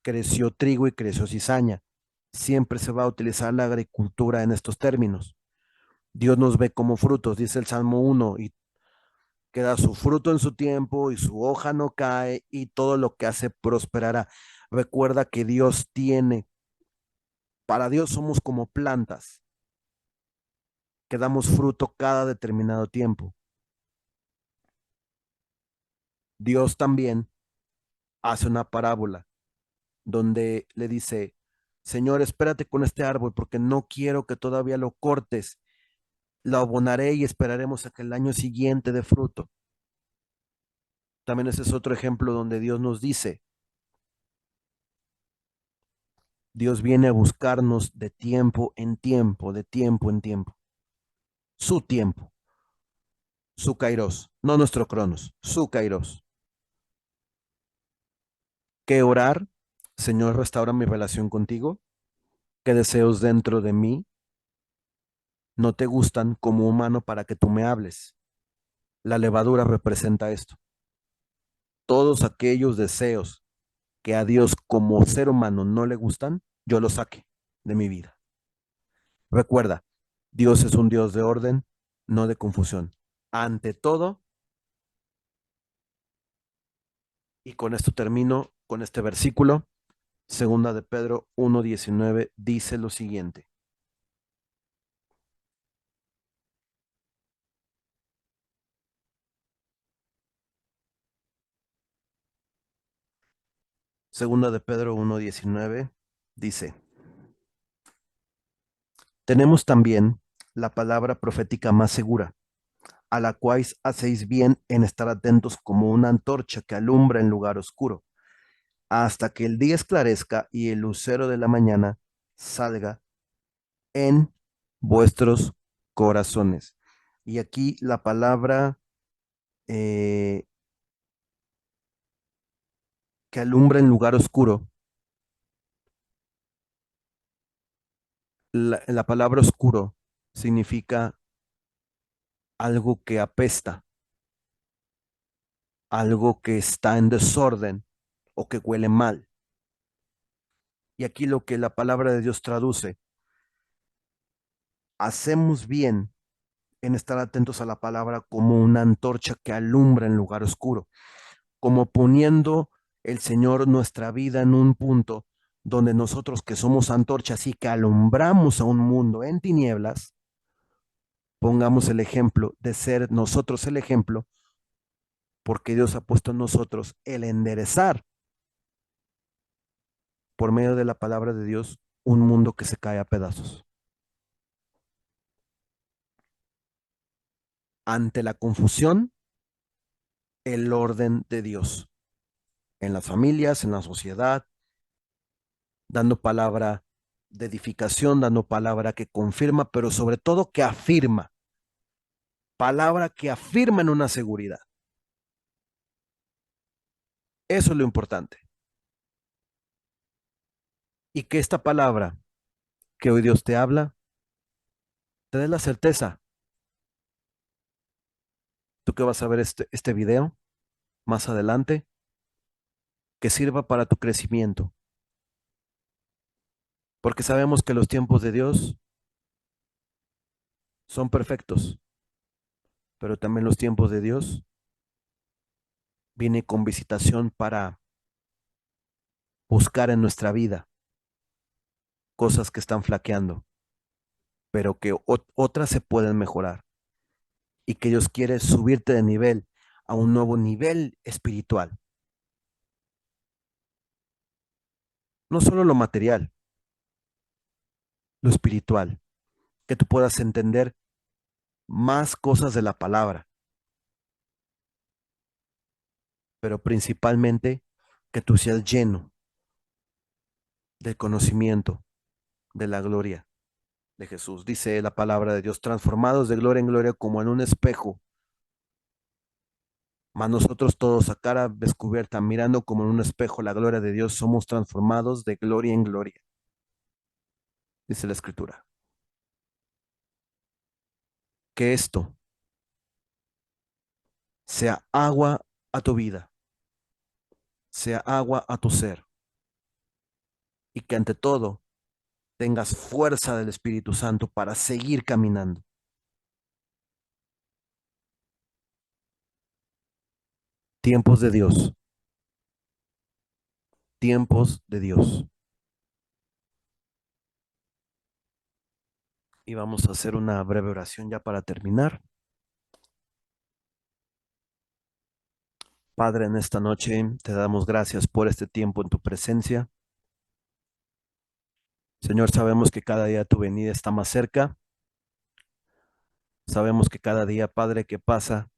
creció trigo y creció cizaña. Siempre se va a utilizar la agricultura en estos términos. Dios nos ve como frutos, dice el Salmo 1, y que da su fruto en su tiempo y su hoja no cae y todo lo que hace prosperará. Recuerda que Dios tiene, para Dios somos como plantas que damos fruto cada determinado tiempo. Dios también hace una parábola donde le dice, Señor, espérate con este árbol porque no quiero que todavía lo cortes, lo abonaré y esperaremos a que el año siguiente dé fruto. También ese es otro ejemplo donde Dios nos dice, Dios viene a buscarnos de tiempo en tiempo, de tiempo en tiempo. Su tiempo, su kairos, no nuestro cronos, su kairos. ¿Qué orar? Señor, restaura mi relación contigo. ¿Qué deseos dentro de mí no te gustan como humano para que tú me hables? La levadura representa esto. Todos aquellos deseos que a Dios como ser humano no le gustan, yo los saque de mi vida. Recuerda, Dios es un Dios de orden, no de confusión. Ante todo, y con esto termino con este versículo, segunda de Pedro 1:19 dice lo siguiente. Segunda de Pedro 1:19 dice, tenemos también la palabra profética más segura, a la cual hacéis bien en estar atentos como una antorcha que alumbra en lugar oscuro, hasta que el día esclarezca y el lucero de la mañana salga en vuestros corazones. Y aquí la palabra eh, que alumbra en lugar oscuro, la palabra oscuro significa algo que apesta, algo que está en desorden o que huele mal. Y aquí lo que la palabra de Dios traduce, hacemos bien en estar atentos a la palabra como una antorcha que alumbra en lugar oscuro, como poniendo el Señor nuestra vida en un punto donde nosotros que somos antorchas y que alumbramos a un mundo en tinieblas, pongamos el ejemplo de ser nosotros el ejemplo, porque Dios ha puesto en nosotros el enderezar por medio de la palabra de Dios un mundo que se cae a pedazos. Ante la confusión, el orden de Dios en las familias, en la sociedad, dando palabra de edificación, dando palabra que confirma, pero sobre todo que afirma, palabra que afirma en una seguridad. Eso es lo importante. Y que esta palabra que hoy Dios te habla, te dé la certeza. Tú que vas a ver este video más adelante, que sirva para tu crecimiento. Porque sabemos que los tiempos de Dios son perfectos, pero también los tiempos de Dios vienen con visitación para buscar en nuestra vida cosas que están flaqueando, pero que otras se pueden mejorar y que Dios quiere subirte de nivel a un nuevo nivel espiritual. No solo lo material, lo espiritual, que tú puedas entender más cosas de la palabra, pero principalmente que tú seas lleno del conocimiento de la gloria de Jesús. Dice la palabra de Dios, transformados de gloria en gloria como en un espejo, mas nosotros todos a cara descubierta, mirando como en un espejo la gloria de Dios, somos transformados de gloria en gloria, dice la Escritura. Que esto sea agua a tu vida, sea agua a tu ser, y que ante todo tengas fuerza del Espíritu Santo para seguir caminando. Tiempos de Dios, tiempos de Dios. Y vamos a hacer una breve oración ya para terminar. Padre, en esta noche te damos gracias por este tiempo en tu presencia. Señor, sabemos que cada día tu venida está más cerca. Sabemos que cada día, Padre, que pasa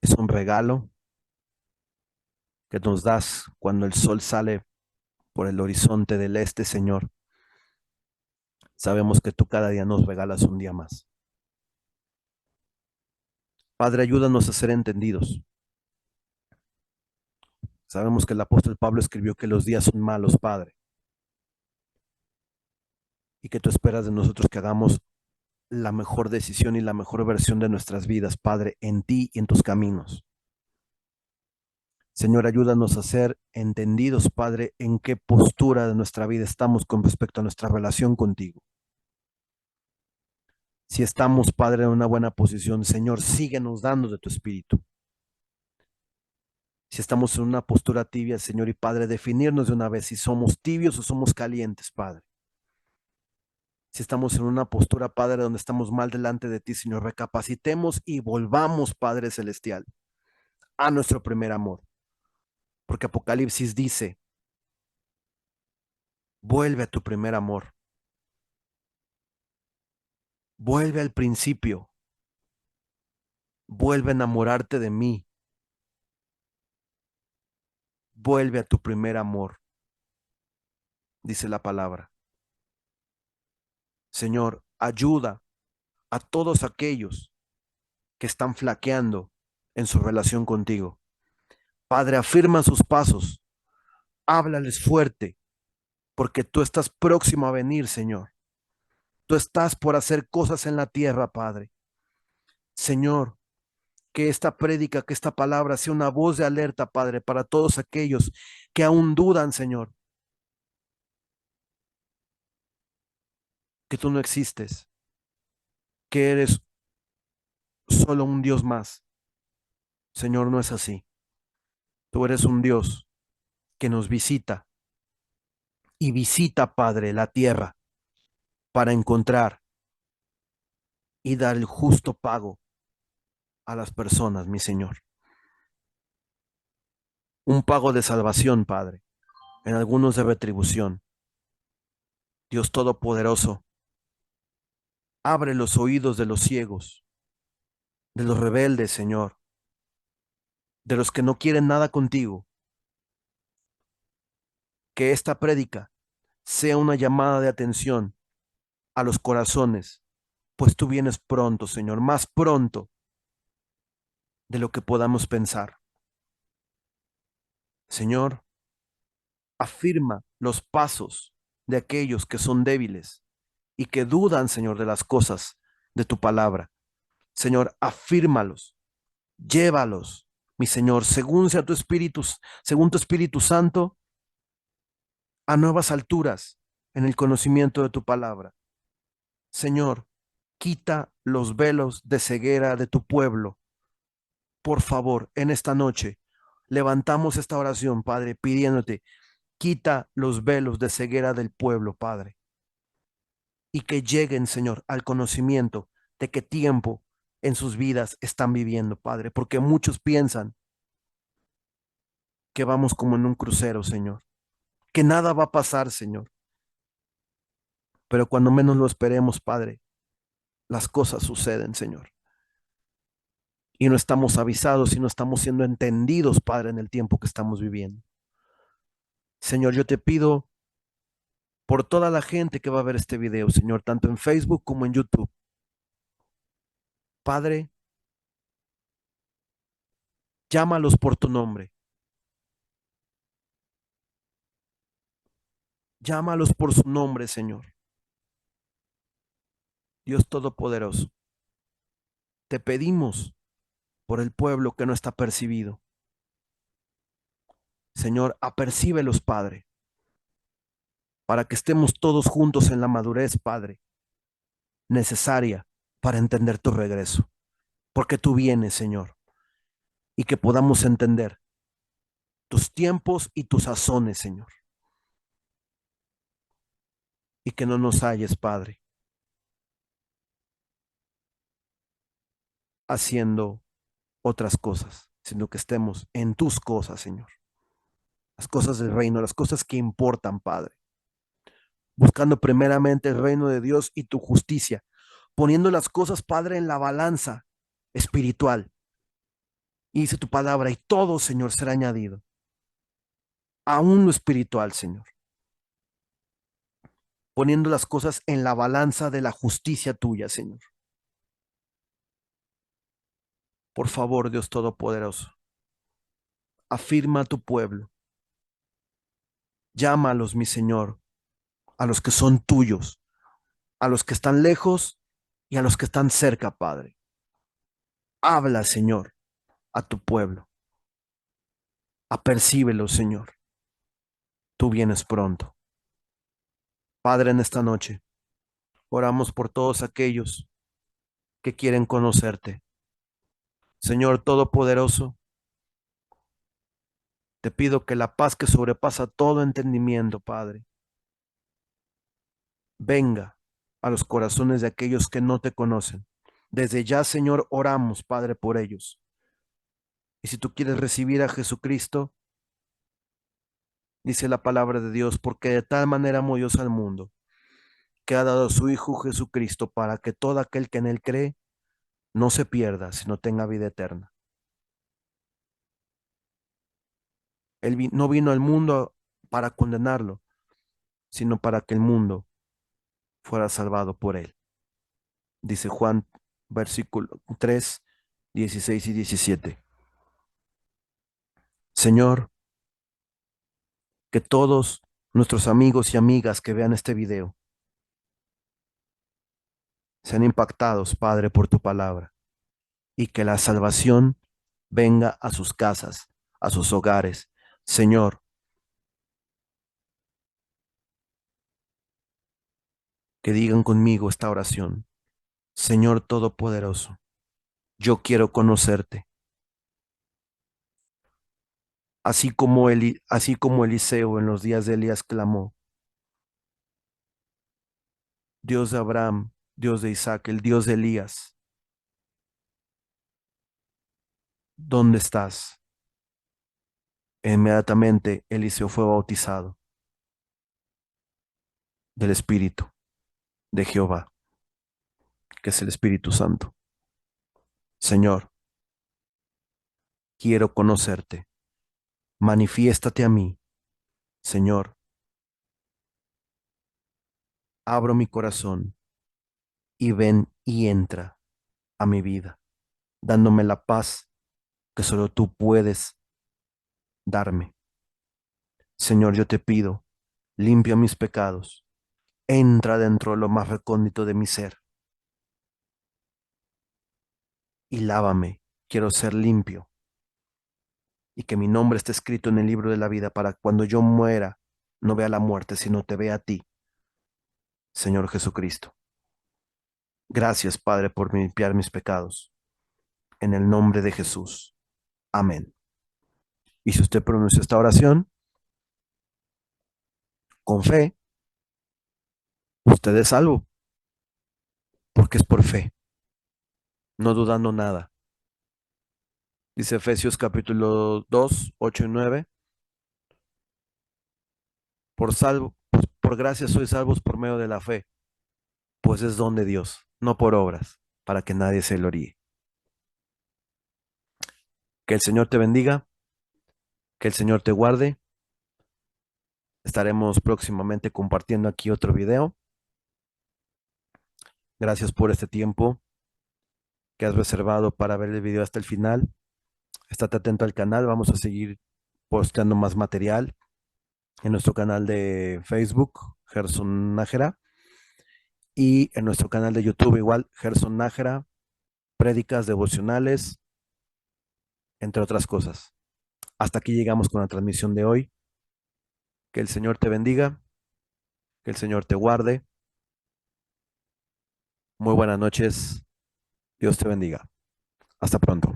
es un regalo que nos das cuando el sol sale por el horizonte del este, Señor. Sabemos que tú cada día nos regalas un día más. Padre, ayúdanos a ser entendidos. Sabemos que el apóstol Pablo escribió que los días son malos, Padre, y que tú esperas de nosotros que hagamos la mejor decisión y la mejor versión de nuestras vidas, Padre, en ti y en tus caminos. Señor, ayúdanos a ser entendidos, Padre, en qué postura de nuestra vida estamos con respecto a nuestra relación contigo. Si estamos, Padre, en una buena posición, Señor, síguenos dando de tu espíritu. Si estamos en una postura tibia, Señor y Padre, definirnos de una vez si somos tibios o somos calientes, Padre. Si estamos en una postura, Padre, donde estamos mal delante de ti, Señor, recapacitemos y volvamos, Padre Celestial, a nuestro primer amor. Porque Apocalipsis dice, vuelve a tu primer amor. Vuelve al principio. Vuelve a enamorarte de mí. Vuelve a tu primer amor, dice la palabra. Señor, ayuda a todos aquellos que están flaqueando en su relación contigo. Padre, afirma sus pasos. Háblales fuerte, porque tú estás próximo a venir, Señor. Tú estás por hacer cosas en la tierra, Padre. Señor, que esta prédica, que esta palabra sea una voz de alerta, Padre, para todos aquellos que aún dudan, Señor, que tú no existes, que eres solo un Dios más. Señor, no es así. Tú eres un Dios que nos visita y visita, Padre, la tierra para encontrar y dar el justo pago a las personas, mi Señor. Un pago de salvación, Padre, en algunos de retribución. Dios Todopoderoso, abre los oídos de los ciegos, de los rebeldes, Señor, de los que no quieren nada contigo. Que esta prédica sea una llamada de atención a los corazones, pues tú vienes pronto, Señor, más pronto de lo que podamos pensar. Señor, afirma los pasos de aquellos que son débiles y que dudan, Señor, de las cosas de tu palabra. Señor, afírmalos, llévalos, mi Señor, según sea tu espíritu, según tu Espíritu Santo, a nuevas alturas en el conocimiento de tu palabra. Señor, quita los velos de ceguera de tu pueblo. Por favor, en esta noche levantamos esta oración, Padre, pidiéndote, quita los velos de ceguera del pueblo, Padre, y que lleguen, Señor, al conocimiento de qué tiempo en sus vidas están viviendo, Padre, porque muchos piensan que vamos como en un crucero, Señor, que nada va a pasar, Señor, Pero cuando menos lo esperemos, Padre, las cosas suceden, Señor. Y no estamos avisados y no estamos siendo entendidos, Padre, en el tiempo que estamos viviendo. Señor, yo te pido por toda la gente que va a ver este video, Señor, tanto en Facebook como en YouTube. Padre, llámalos por tu nombre. Llámalos por su nombre, Señor. Dios Todopoderoso, te pedimos por el pueblo que no está percibido. Señor, apercíbelos, Padre, para que estemos todos juntos en la madurez, Padre, necesaria para entender tu regreso. Porque tú vienes, Señor, y que podamos entender tus tiempos y tus sazones, Señor. Y que no nos halles, Padre, haciendo otras cosas, sino que estemos en tus cosas, Señor. Las cosas del reino, las cosas que importan, Padre. Buscando primeramente el reino de Dios y tu justicia, poniendo las cosas, Padre, en la balanza espiritual. Y dice tu palabra, y todo, Señor, será añadido. Aún lo espiritual, Señor. Poniendo las cosas en la balanza de la justicia tuya, Señor. Por favor, Dios Todopoderoso, afirma a tu pueblo. Llámalos, mi Señor, a los que son tuyos, a los que están lejos y a los que están cerca, Padre. Habla, Señor, a tu pueblo. Apercíbelo, Señor. Tú vienes pronto. Padre, en esta noche, oramos por todos aquellos que quieren conocerte. Señor Todopoderoso, te pido que la paz que sobrepasa todo entendimiento, Padre, venga a los corazones de aquellos que no te conocen. Desde ya, Señor, oramos, Padre, por ellos. Y si tú quieres recibir a Jesucristo, dice la palabra de Dios, porque de tal manera amó Dios al mundo, que ha dado a su Hijo Jesucristo para que todo aquel que en él cree no se pierda, sino tenga vida eterna. Él no vino al mundo para condenarlo, sino para que el mundo fuera salvado por él. Dice Juan, versículo 3, 16 y 17. Señor, que todos nuestros amigos y amigas que vean este video sean impactados, Padre, por tu palabra, y que la salvación venga a sus casas, a sus hogares. Señor, que digan conmigo esta oración. Señor Todopoderoso, yo quiero conocerte, así como Eliseo en los días de Elías clamó, Dios de Abraham, Dios de Isaac, el Dios de Elías, ¿dónde estás? Inmediatamente Eliseo fue bautizado del Espíritu de Jehová, que es el Espíritu Santo. Señor, quiero conocerte. Manifiéstate a mí. Señor, abro mi corazón y ven y entra a mi vida, dándome la paz que solo tú puedes darme. Señor, yo te pido, limpia mis pecados, entra dentro de lo más recóndito de mi ser y lávame. Quiero ser limpio y que mi nombre esté escrito en el libro de la vida para cuando yo muera no vea la muerte, sino te vea a ti, Señor Jesucristo. Gracias, Padre, por limpiar mis pecados. En el nombre de Jesús. Amén. Y si usted pronuncia esta oración con fe, usted es salvo, porque es por fe, no dudando nada. Dice Efesios capítulo 2, 8 y 9. Por gracia sois salvos por medio de la fe. pues es don de Dios, no por obras, para que nadie se gloríe. Que el Señor te bendiga, que el Señor te guarde. Estaremos próximamente compartiendo aquí otro video. Gracias por este tiempo que has reservado para ver el video hasta el final. Estate atento al canal, vamos a seguir posteando más material en nuestro canal de Facebook, Gerson Nájera, y en nuestro canal de YouTube igual, Gerson Nájera, prédicas devocionales, entre otras cosas. Hasta aquí llegamos con la transmisión de hoy. Que el Señor te bendiga, que el Señor te guarde. Muy buenas noches. Dios te bendiga. Hasta pronto.